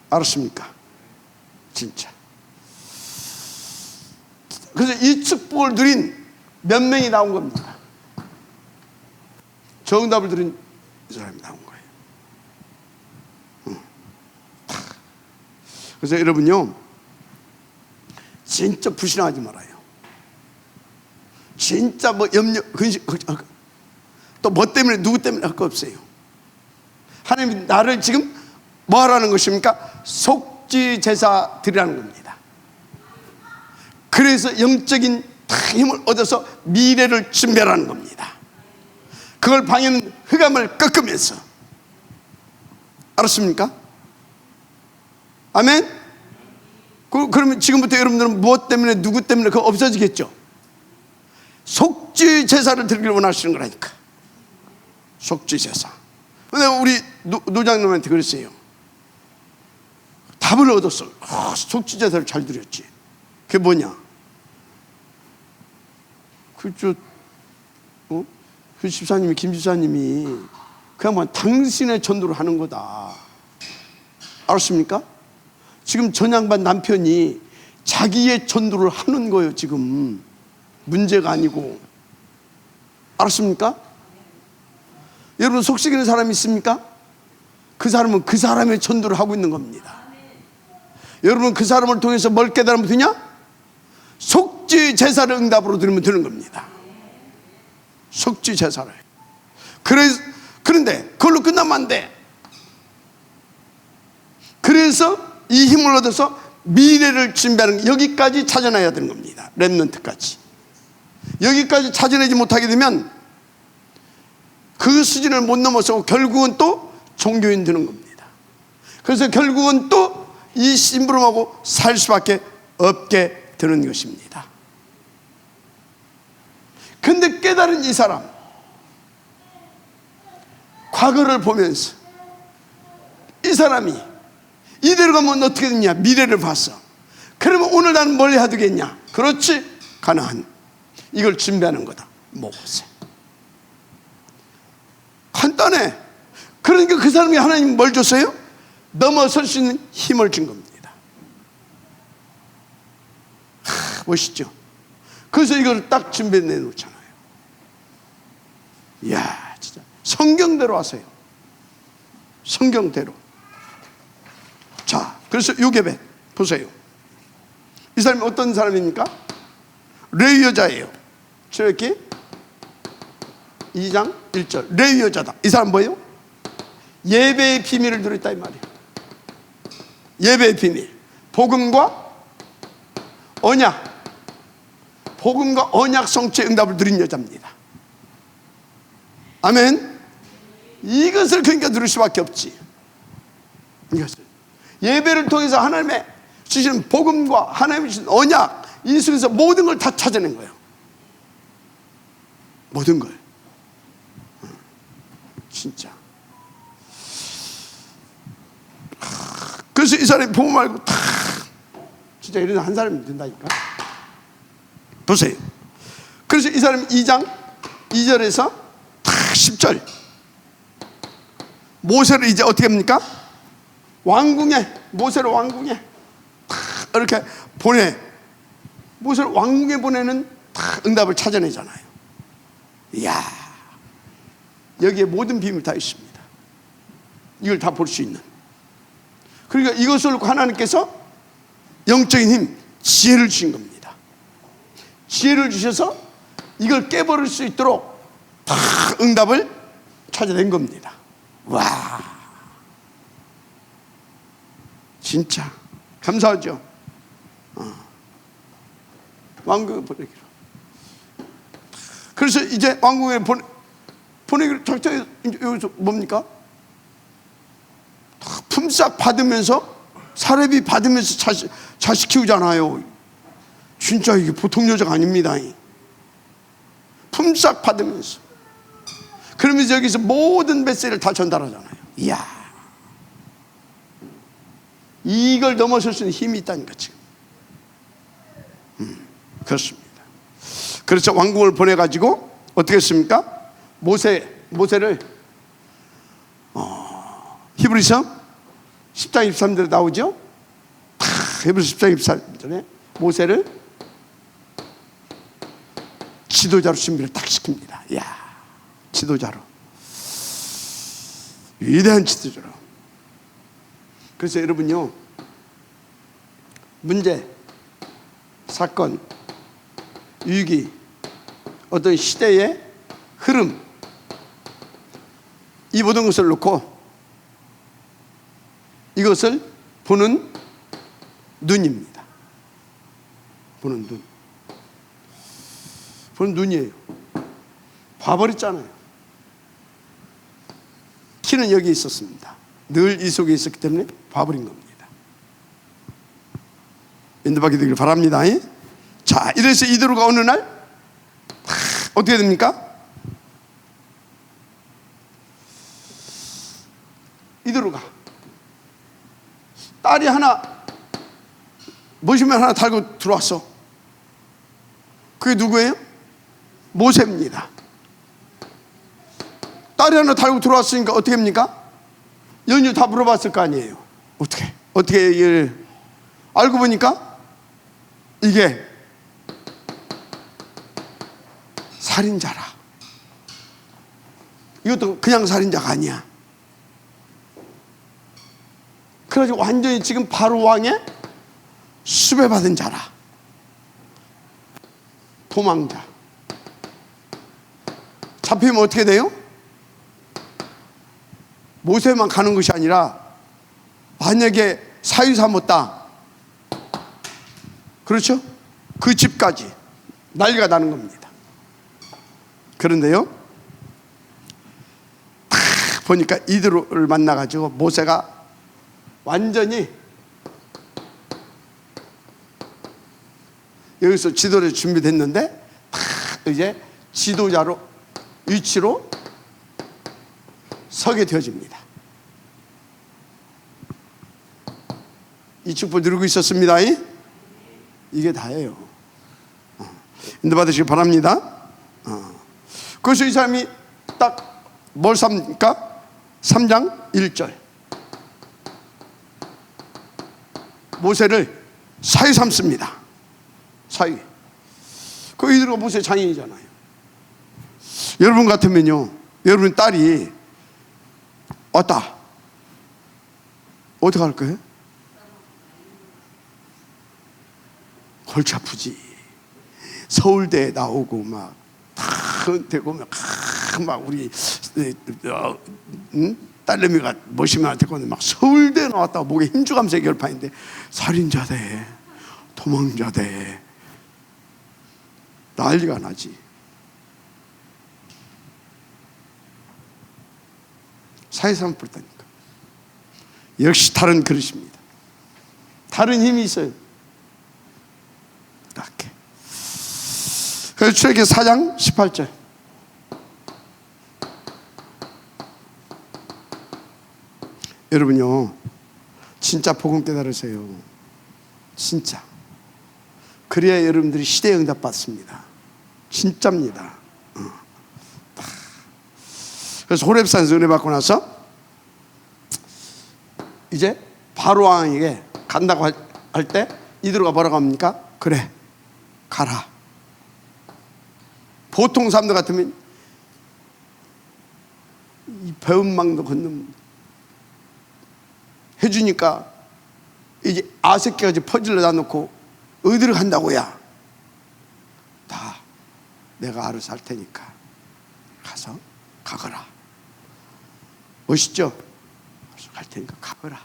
[SPEAKER 1] 알았습니까? 진짜. 그래서 이 축복을 누린 몇 명이 나온 겁니다. 정답을 들은 이 사람이 나온 거예요. 그래서 여러분요, 진짜 불신하지 말아요. 진짜 뭐 염려, 근심, 또 뭐 때문에 누구 때문에 할 거 없어요. 하나님이 나를 지금 뭐 하라는 것입니까? 속죄 제사 드리라는 겁니다. 그래서 영적인 힘을 얻어서 미래를 준비하라는 겁니다. 그걸 방해하는 흑암을 꺾으면서. 알았습니까? 아멘? 그러면 지금부터 여러분들은 무엇 때문에 누구 때문에 그거 없어지겠죠? 속죄 제사를 드리기를 원하시는 거라니까. 속죄 제사. 근데 우리 노장님한테 그랬어요. 답을 얻었어. 속죄 제사를 잘 드렸지. 그게 뭐냐? 그 집사님이, 김 집사님이 그냥 당신의 전도를 하는 거다. 알았습니까? 지금 전양반 남편이 자기의 전도를 하는 거예요. 지금 문제가 아니고. 알았습니까? 여러분 속삭이는 사람이 있습니까? 그 사람은 그 사람의 전도를 하고 있는 겁니다. 여러분 그 사람을 통해서 뭘 깨달으면 되냐? 속죄 제사를 응답으로 드리면 되는 겁니다. 속죄 제사를. 그런데 그걸로 끝나면 안 돼. 그래서 이 힘을 얻어서 미래를 준비하는, 여기까지 찾아내야 되는 겁니다. 렘넌트까지. 여기까지 찾아내지 못하게 되면 그 수준을 못 넘어서고 결국은 또 종교인 되는 겁니다. 그래서 결국은 또 이 심부름하고 살 수밖에 없게 되는 것입니다. 근데 깨달은 이 사람, 과거를 보면서 이 사람이 이대로 가면 어떻게 되냐? 미래를 봤어. 그러면 오늘 나는 뭘 해야 되겠냐? 그렇지, 가나안. 이걸 준비하는 거다. 모세. 간단해. 그러니까 그 사람이 하나님 뭘 줬어요? 넘어설 수 있는 힘을 준 겁니다. 멋있죠? 그래서 이걸 딱 준비해 내놓잖아요. 이야, 진짜 성경대로 하세요. 성경대로. 자, 그래서 요게벳 보세요. 이 사람이 어떤 사람입니까? 레위 여자예요. 출애굽기 2장 1절. 레위 여자다. 이 사람 뭐예요? 예배의 비밀을 누렸다 이 말이에요. 예배의 비밀. 복음과 언약. 복음과 언약 성취의 응답을 누린 여자입니다. 아멘. 이것을 그러니까 누릴 수밖에 없지. 이것을 예배를 통해서 하나님의 주시는 복음과 하나님의 주시는 언약, 이 속에서 모든 걸 다 찾아낸 거예요. 모든 걸. 진짜. 그래서 이 사람이 부모 말고 다 진짜 이런 한 사람이 된다니까. 보세요. 그래서 이 사람이 2장 2절에서 다 10절 모세를 이제 어떻게 합니까? 왕궁에, 모세를 왕궁에 이렇게 보내. 모세를 왕궁에 보내는 다 응답을 찾아내잖아요. 이야, 여기에 모든 비밀이 다 있습니다. 이걸 다 볼 수 있는. 그러니까 이것을 놓고 하나님께서 영적인 힘, 지혜를 주신 겁니다. 지혜를 주셔서 이걸 깨버릴 수 있도록 다 응답을 찾아낸 겁니다. 와, 진짜 감사하죠. 왕궁에 보내기로. 그래서 이제 왕궁에 보내기로 작정해서 여기서 뭡니까? 품삯 받으면서 사례비 받으면서 자식 키우잖아요. 진짜 이게 보통 여자가 아닙니다. 품삯 받으면서. 그러면서 여기서 모든 메시지를 다 전달하잖아요. 이야, 이걸 넘어설 수 있는 힘이 있다니까 지금. 그렇습니다. 그래서 왕궁을 보내가지고 어떻게 했습니까? 모세를 히브리서 10장 23절에 나오죠. 히브리서 10장 23절에 모세를 지도자로 준비를 딱 시킵니다. 이야, 지도자로, 위대한 지도자로. 그래서 여러분요, 문제, 사건, 위기, 어떤 시대의 흐름, 이 모든 것을 놓고 이것을 보는 눈입니다. 보는 눈. 보는 눈이에요. 봐버렸잖아요. 키는 여기 있었습니다. 늘 이 속에 있었기 때문에 봐버린 겁니다. 인도받게 되길 바랍니다. 자, 이래서 이드로가 어느 날 어떻게 됩니까? 이드로가 딸이 하나, 모시면 하나 달고 들어왔어. 그게 누구예요? 모세입니다. 딸이 하나 달고 들어왔으니까 어떻게 합니까? 연유 다 물어봤을 거 아니에요. 어떻게 이걸 알고 보니까 이게 살인자라. 이것도 그냥 살인자가 아니야. 그래가지고 완전히 지금 바로 왕의 수배받은 자라. 도망자. 잡히면 어떻게 돼요? 모세만 가는 것이 아니라 만약에 사유 삼았다, 그렇죠? 그 집까지 난리가 나는 겁니다. 그런데요, 딱 보니까 이드로를 만나가지고 모세가 완전히 여기서 지도를 준비됐는데 딱 이제 지도자로 위치로 서게 되어집니다. 이 축복 누리고 있었습니다. 이게 다예요. 인도받으시기 바랍니다. 그래서 이 사람이 딱 뭘 삽니까? 3장 1절 모세를 사위 삼습니다. 사위. 그 이드로가 모세 장인이잖아요. 여러분 같으면요, 여러분 딸이 왔다, 어떻게 할 거예요? 골치 아프지. 서울대에 나오고 막 되고 막 우리 딸내미가 모시면 되고 막 서울대 나왔다고 목에 힘주감새 결판인데 살인자대, 도망자대, 난리가 나지. 사회상 부르다니까. 역시 다른 그릇입니다. 다른 힘이 있어요. 이렇게. 그래서 출애굽기 4장 18절 여러분요, 진짜 복음 깨달으세요. 진짜. 그래야 여러분들이 시대에 응답 받습니다. 진짜입니다. 그래서 호렙산에서 은혜 받고 나서 이제 바로 왕에게 간다고 할 때 이드로가 뭐라고 합니까? 그래, 가라. 보통 사람들 같으면 이 배은망도 건너 해주니까 이제 아색해가지고 퍼즐러 놔놓고 어디를 간다고야? 다 내가 알아서 할 테니까 가서 가거라. 멋있죠? 가서 갈 테니까 가거라.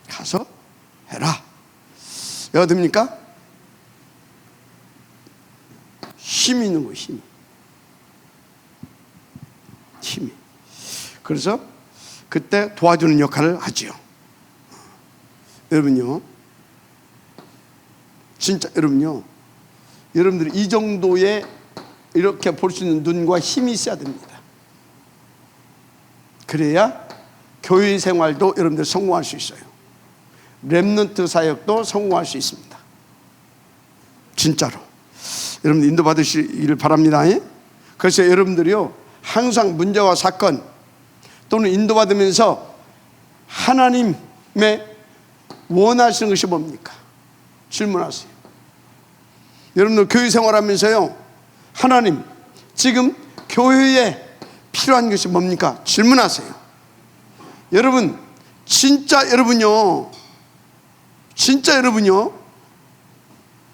[SPEAKER 1] 가서 해라. 여가 됩니까? 힘이 있는 거예요. 힘이. 그래서 그때 도와주는 역할을 하지요. 여러분요, 진짜 여러분요, 여러분들이 이 정도의 이렇게 볼 수 있는 눈과 힘이 있어야 됩니다. 그래야 교회 생활도 여러분들 성공할 수 있어요. 렘넌트 사역도 성공할 수 있습니다. 진짜로 여러분들 인도 받으시기를 바랍니다. 그래서 여러분들이요, 항상 문제와 사건 또는 인도받으면서 하나님의 원하시는 것이 뭡니까? 질문하세요. 여러분들 교회 생활하면서요, 하나님 지금 교회에 필요한 것이 뭡니까? 질문하세요. 여러분 진짜 여러분요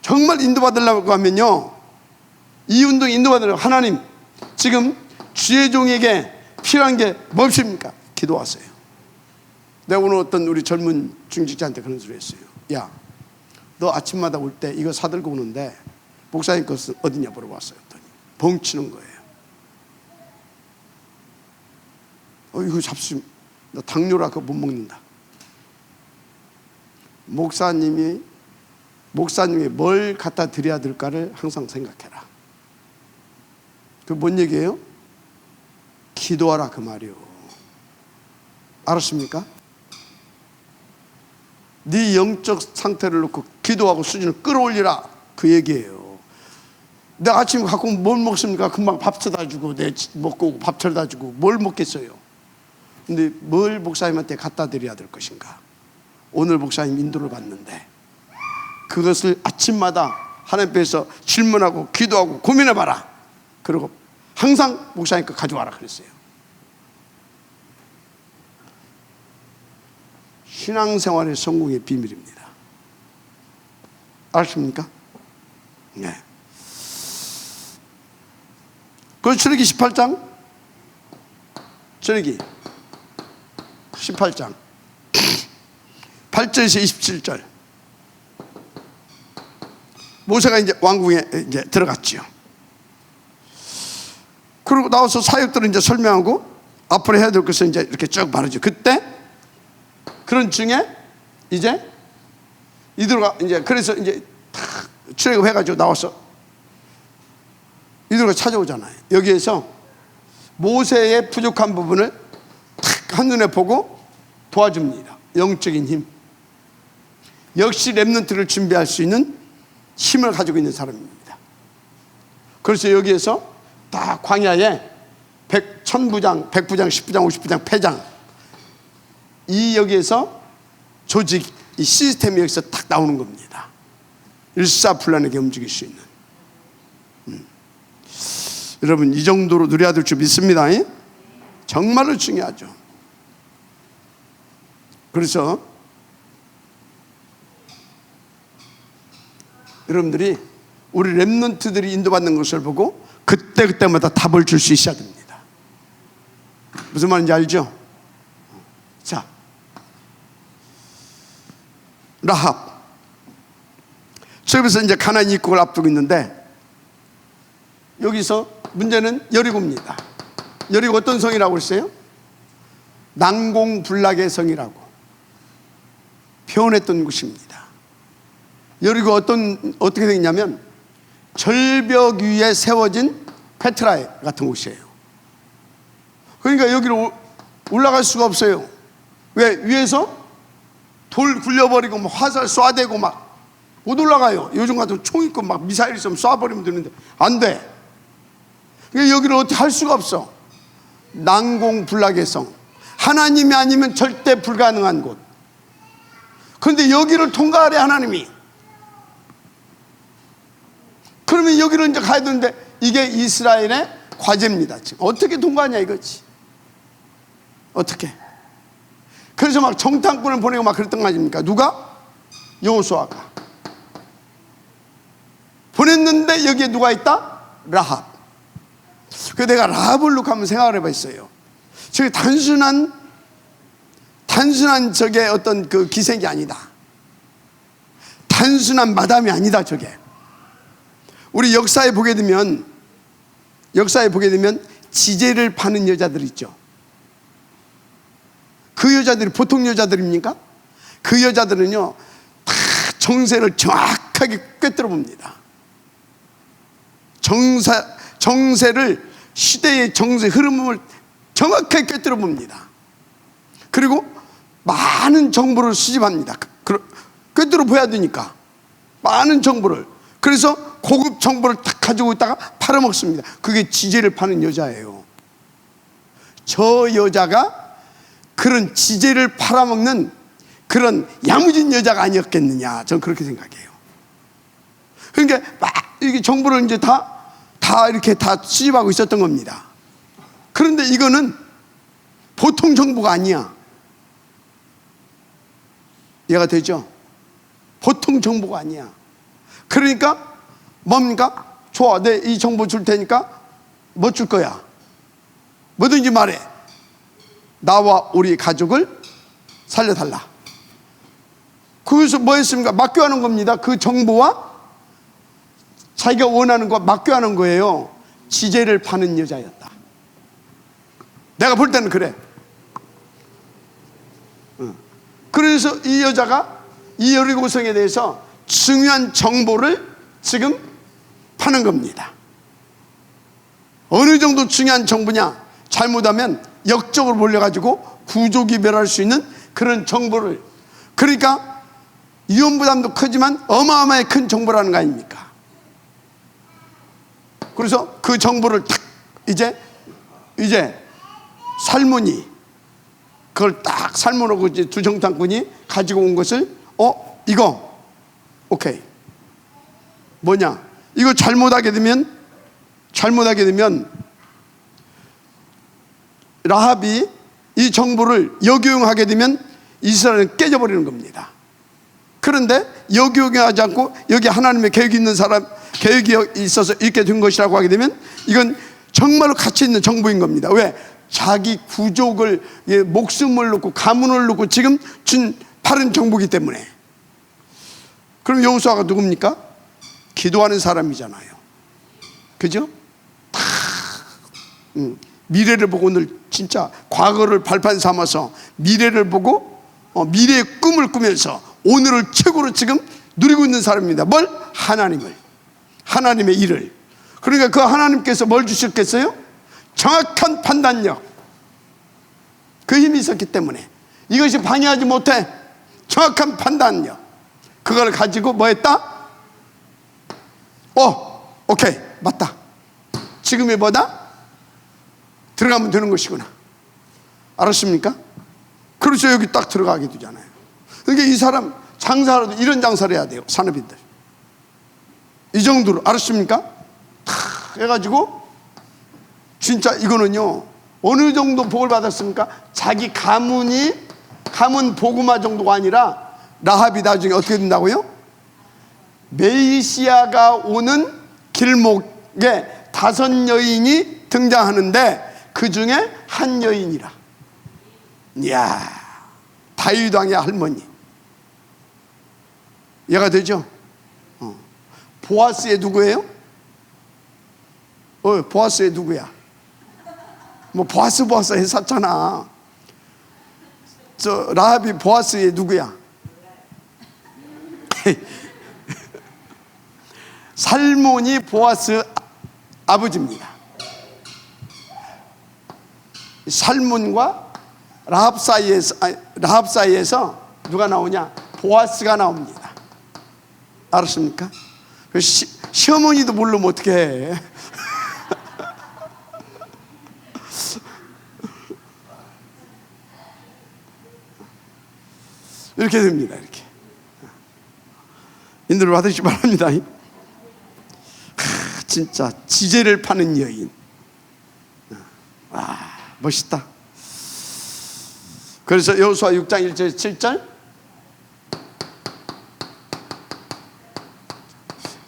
[SPEAKER 1] 정말 인도받으려고 하면요, 이 운동 인도받으려고 하나님 지금 주의 종에게 필요한 게 무엇입니까? 기도하세요. 내가 오늘 어떤 우리 젊은 중직자한테 그런 소리 했어요. 야, 너 아침마다 올 때 이거 사들고 오는데 목사님 것은 어디냐 물어봤어요. 벙치는 거예요. 이거 잡수면 나 당뇨라 그거 못 먹는다. 목사님이 뭘 갖다 드려야 될까를 항상 생각해라. 그 뭔 얘기예요? 기도하라 그 말이요. 알았습니까? 네 영적 상태를 놓고 기도하고 수준을 끌어올리라 그 얘기예요. 내가 아침에 갖고 뭘 먹습니까? 금방 밥 쳐다 주고 내 먹고 밥 쳐다 주고 뭘 먹겠어요. 근데 뭘 목사님한테 갖다 드려야 될 것인가? 오늘 목사님 인도를 받는데 그것을 아침마다 하나님 앞에서 질문하고 기도하고 고민해봐라. 그리고 항상 목사님 거 가져와라 그랬어요. 신앙생활의 성공의 비밀입니다. 아십니까? 네. 그 출애기 18장, 출애기 18장 8절에서 27절. 모세가 이제 왕궁에 이제 들어갔지요. 그리고 나와서 사역들을 이제 설명하고 앞으로 해야 될 것을 이제 이렇게 쭉 말하죠. 그때 그런 중에 이제 이들가 이제 그래서 이제 탁 출애굽 해가지고 나와서 이들가 찾아오잖아요. 여기에서 모세의 부족한 부분을 탁 한눈에 보고 도와줍니다. 영적인 힘. 역시 렘넌트를 준비할 수 있는 힘을 가지고 있는 사람입니다. 그래서 여기에서 다 광야에 1000부장, 100부장, 10부장, 50부장, 패장 이 여기에서 조직, 이 시스템이 여기서 딱 나오는 겁니다. 일사불란하게 움직일 수 있는. 여러분 이 정도로 누려야 될 줄 믿습니다. 정말로 중요하죠. 그래서 여러분들이 우리 렘넌트들이 인도받는 것을 보고 그때마다 답을 줄 수 있어야 됩니다. 무슨 말인지 알죠? 자, 라합. 저기서 이제 가나안 입국을 앞두고 있는데 여기서 문제는 여리고입니다. 여리고 어떤 성이라고 했어요? 난공불락의 성이라고 표현했던 곳입니다. 여리고 어떻게 생겼냐면 절벽 위에 세워진 페트라 같은 곳이에요. 그러니까 여기로 올라갈 수가 없어요. 왜? 위에서 돌 굴려버리고 막 화살 쏴대고 막 못 올라가요. 요즘 같은 총 있고 막 미사일 있으면 쏴버리면 되는데 안 돼. 그러니까 여기를 어떻게 할 수가 없어. 난공불락의 성, 하나님이 아니면 절대 불가능한 곳. 그런데 여기를 통과하래 하나님이. 그러면 여기를 이제 가야 되는데 이게 이스라엘의 과제입니다. 지금 어떻게 통과하냐 이거지. 어떻게? 그래서 막 정탐꾼을 보내고 막 그랬던 거 아닙니까? 누가? 여호수아가 보냈는데 여기에 누가 있다? 라합. 그 내가 라합을 놓고 한번 생각을 해봤어요. 저게 단순한 저게 어떤 그 기색이 아니다. 단순한 마담이 아니다. 저게 우리 역사에 보게 되면 지제를 파는 여자들 있죠. 그 여자들이 보통 여자들입니까? 그 여자들은요 다 정세를 정확하게 꿰뚫어 봅니다. 정세를, 시대의 정세 흐름을 정확하게 꿰뚫어 봅니다. 그리고 많은 정보를 수집합니다. 꿰뚫어 보야 되니까 많은 정보를. 그래서 고급 정보를 딱 가지고 있다가 팔아먹습니다. 그게 지혜를 파는 여자예요. 저 여자가 그런 지혜를 팔아먹는 그런 야무진 여자가 아니었겠느냐, 저는 그렇게 생각해요. 그러니까 막 이게 정보를 이제 다 이렇게 다 수집하고 있었던 겁니다. 그런데 이거는 보통 정보가 아니야. 이해가 되죠? 보통 정보가 아니야. 그러니까 뭡니까? 좋아, 내 이 정보 줄 테니까 뭐 줄 거야? 뭐든지 말해. 나와 우리 가족을 살려달라. 그래서 뭐 했습니까? 맡겨하는 겁니다. 그 정보와 자기가 원하는 거 맡겨하는 거예요. 지혜를 파는 여자였다. 내가 볼 때는 그래. 그래서 이 여자가 이 여리고성에 대해서 중요한 정보를 지금 파는 겁니다. 어느 정도 중요한 정보냐? 잘못하면 역적으로 몰려가지고 구조기별할 수 있는 그런 정보를. 그러니까 위험부담도 크지만 어마어마하게 큰 정보라는 거 아닙니까? 그래서 그 정보를 딱 이제 살몬이 그걸 딱 살몬하고 이제 두 정탐꾼이 가지고 온 것을 이거 오케이 뭐냐, 이거 잘못하게 되면 라합이 이 정보를 역이용하게 되면 이스라엘은 깨져버리는 겁니다. 그런데 역이용하지 않고 여기 하나님의 계획이 있는 사람, 계획이 있어서 이렇게 된 것이라고 하게 되면 이건 정말로 가치 있는 정보인 겁니다. 왜? 자기 구족을, 목숨을 놓고 가문을 놓고 지금 준 바른 정보이기 때문에. 그럼 여호수아가 누굽니까? 기도하는 사람이잖아요. 그죠? 다 미래를 보고, 오늘 진짜 과거를 발판 삼아서 미래를 보고 미래의 꿈을 꾸면서 오늘을 최고로 지금 누리고 있는 사람입니다. 뭘? 하나님을, 하나님의 일을. 그러니까 그 하나님께서 뭘 주셨겠어요? 정확한 판단력, 그 힘이 있었기 때문에 이것이 방해하지 못해. 정확한 판단력, 그걸 가지고 뭐 했다? 오케이, 맞다, 지금이 뭐다? 들어가면 되는 것이구나. 알았습니까? 그래서 여기 딱 들어가게 되잖아요. 그러니까 이 사람 장사라도 이런 장사를 해야 돼요. 산업인들 이 정도로. 알았습니까? 다 해가지고 진짜 이거는요 어느 정도 복을 받았습니까? 자기 가문 복음화 정도가 아니라 라합이 나중에 어떻게 된다고요? 메시아가 오는 길목에 5 여인이 등장하는데 그 중에 한 여인이라. 이야, 다윗 왕의 할머니. 이해가 되죠? 보아스의 누구예요? 보아스의 누구야? 뭐 보아스 했었잖아. 저 라합이 보아스의 누구야? 살몬이 보아스 아버지입니다. 살몬과 라합 사이에서 누가 나오냐? 보아스가 나옵니다. 알았습니까? 시어머니도 모르면 어떻게 해? 이렇게 됩니다. 이렇게 인도를 받으시기 바랍니다. 진짜 지혜를 파는 여인. 와, 멋있다. 그래서 여호수아 6장 1절 7절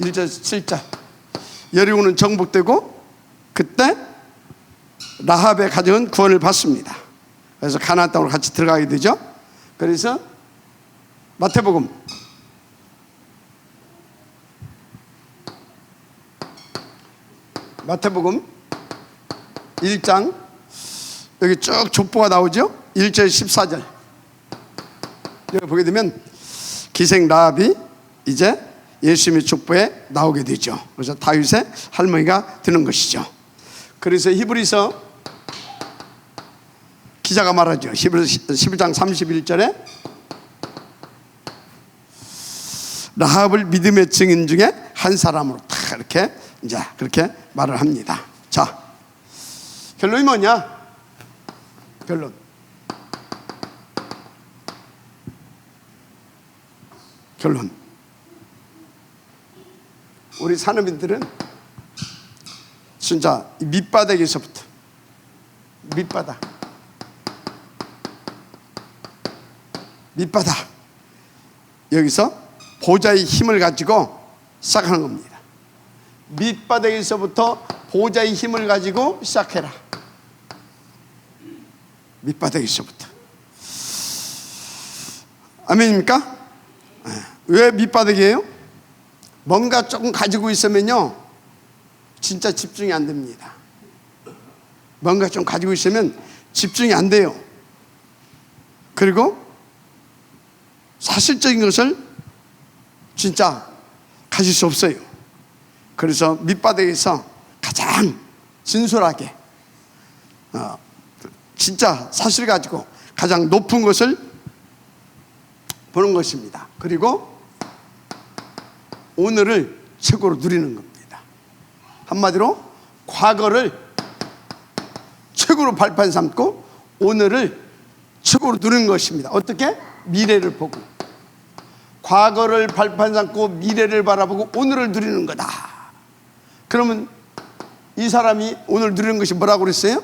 [SPEAKER 1] 1절 7절 여리고는 정복되고 그때 라합의 가정은 구원을 받습니다. 그래서 가나안 땅으로 같이 들어가게 되죠. 그래서 마태복음 1장 여기 쭉 족보가 나오죠. 1절 14절 여기 보게 되면 기생 라합이 이제 예수님의 족보에 나오게 되죠. 그래서 다윗의 할머니가 되는 것이죠. 그래서 히브리서 기자가 말하죠. 히브리서 11장 31절에 라합을 믿음의 증인 중에 한 사람으로 다 이렇게 이제 그렇게 말을 합니다. 자, 결론이 뭐냐? 결론. 우리 산업인들은 진짜 밑바닥에서부터 밑바닥 여기서 보좌의 힘을 가지고 시작하는 겁니다. 밑바닥에서부터 보좌의 힘을 가지고 시작해라. 밑바닥에서부터. 아멘입니까? 왜 밑바닥이에요? 뭔가 조금 가지고 있으면요 진짜 집중이 안 됩니다. 뭔가 좀 가지고 있으면 집중이 안 돼요. 그리고 사실적인 것을 진짜 가질 수 없어요. 그래서 밑바닥에서 가장 진솔하게 진짜 사실 가지고 가장 높은 것을 보는 것입니다. 그리고 오늘을 최고로 누리는 겁니다. 한마디로 과거를 최고로 발판 삼고 오늘을 최고로 누리는 것입니다. 어떻게? 미래를 보고 과거를 발판 삼고 미래를 바라보고 오늘을 누리는 거다. 그러면 이 사람이 오늘 누리는 것이 뭐라고 그랬어요?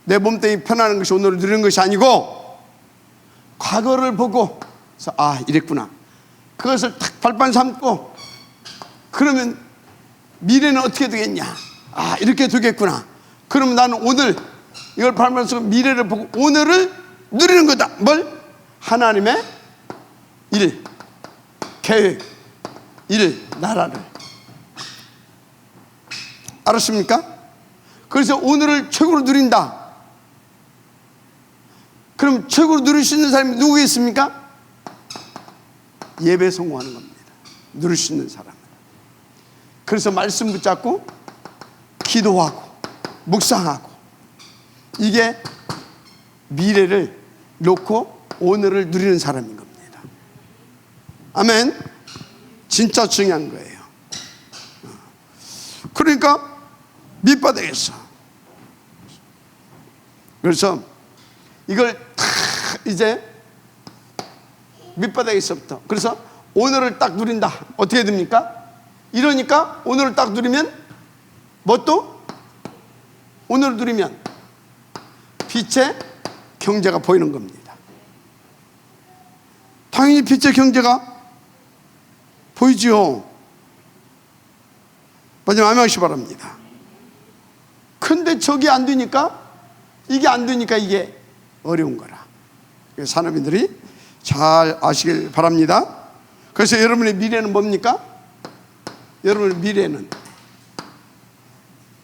[SPEAKER 1] 내 몸뚱이 편안한 것이 오늘을 누리는 것이 아니고 과거를 보고 이랬구나. 그것을 딱 발판 삼고 그러면 미래는 어떻게 되겠냐? 이렇게 되겠구나. 그러면 나는 오늘 이걸 발판 삼고 미래를 보고 오늘을 누리는 거다. 뭘? 하나님의 일, 계획, 일, 나라를. 알았습니까? 그래서 오늘을 최고로 누린다. 그럼 최고로 누릴 수 있는 사람이 누구겠습니까? 예배 성공하는 겁니다. 누릴 수 있는 사람은. 그래서 말씀 붙잡고 기도하고 묵상하고 이게 미래를 놓고 오늘을 누리는 사람인 겁니다. 아멘. 진짜 중요한 거예요. 그러니까 밑바닥에서 그래서 이걸 다 이제 밑바닥에서부터 그래서 오늘을 딱 누린다. 어떻게 됩니까? 이러니까 오늘을 딱 누리면 뭐 또? 오늘을 누리면 빛의 경제가 보이는 겁니다. 당연히 빛의 경제가 보이지요. 마지막 아멘하시기 바랍니다. 근데 저게 안 되니까 이게 안 되니까 이게 어려운 거라. 산업인들이 잘 아시길 바랍니다. 그래서 여러분의 미래는 뭡니까? 여러분의 미래는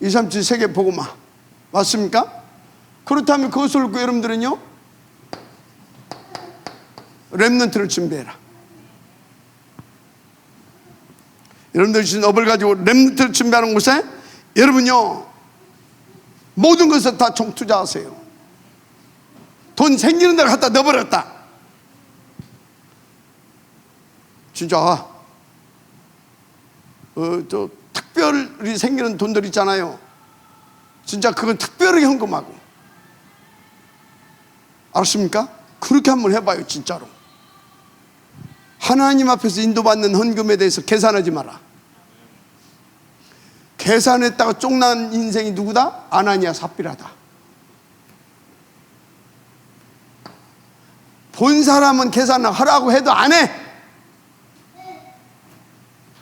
[SPEAKER 1] 237 세계 복음화 맞습니까? 그렇다면 그것을 놓고 여러분들은요 렘넌트를 준비해라. 여러분들 주신 업을 가지고 렘넌트를 준비하는 곳에 여러분요 모든 것을 다 총투자하세요. 돈 생기는 데를 갖다 넣어버렸다. 진짜 저 특별히 생기는 돈들 있잖아요. 진짜 그건 특별하게 헌금하고. 알았습니까? 그렇게 한번 해봐요. 진짜로 하나님 앞에서 인도받는 헌금에 대해서 계산하지 마라. 계산했다가 쫑난 인생이 누구다? 아나니아 삽비라다. 본 사람은 계산하라고 해도 안 해.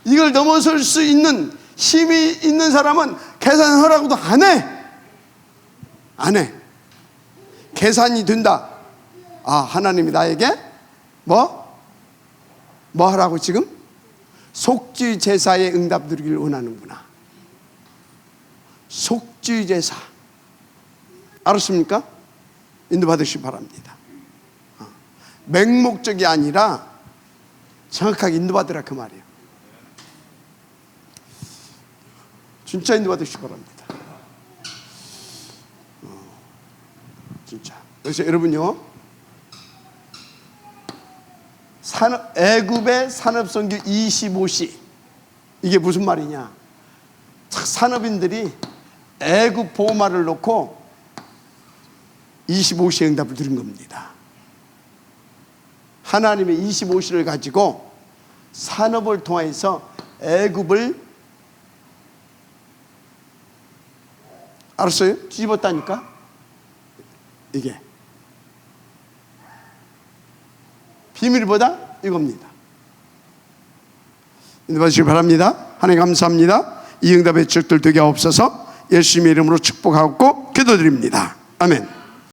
[SPEAKER 1] 이걸 넘어설 수 있는 힘이 있는 사람은 계산하라고도 안 해. 안 해. 계산이 된다. 하나님이 나에게 뭐 하라고 지금? 속죄 제사의 응답 누리기를 원하는구나. 속죄 제사. 알았습니까? 인도받으시기 바랍니다. 맹목적이 아니라 정확하게 인도받으라 그 말이에요. 진짜 인도받으시기 바랍니다. 진짜. 그래서 여러분요, 애굽의 산업선교 25시, 이게 무슨 말이냐? 산업인들이 애굽 보호마를 놓고 25시 응답을 드린 겁니다. 하나님의 25시를 가지고 산업을 통해서 애굽을 알았어요? 뒤집었다니까? 이게 비밀보다 이겁니다. 인도받으시기 바랍니다. 하나님 감사합니다. 이 응답의 적들 되게 없어서 예수님의 이름으로 축복하고 기도드립니다. 아멘.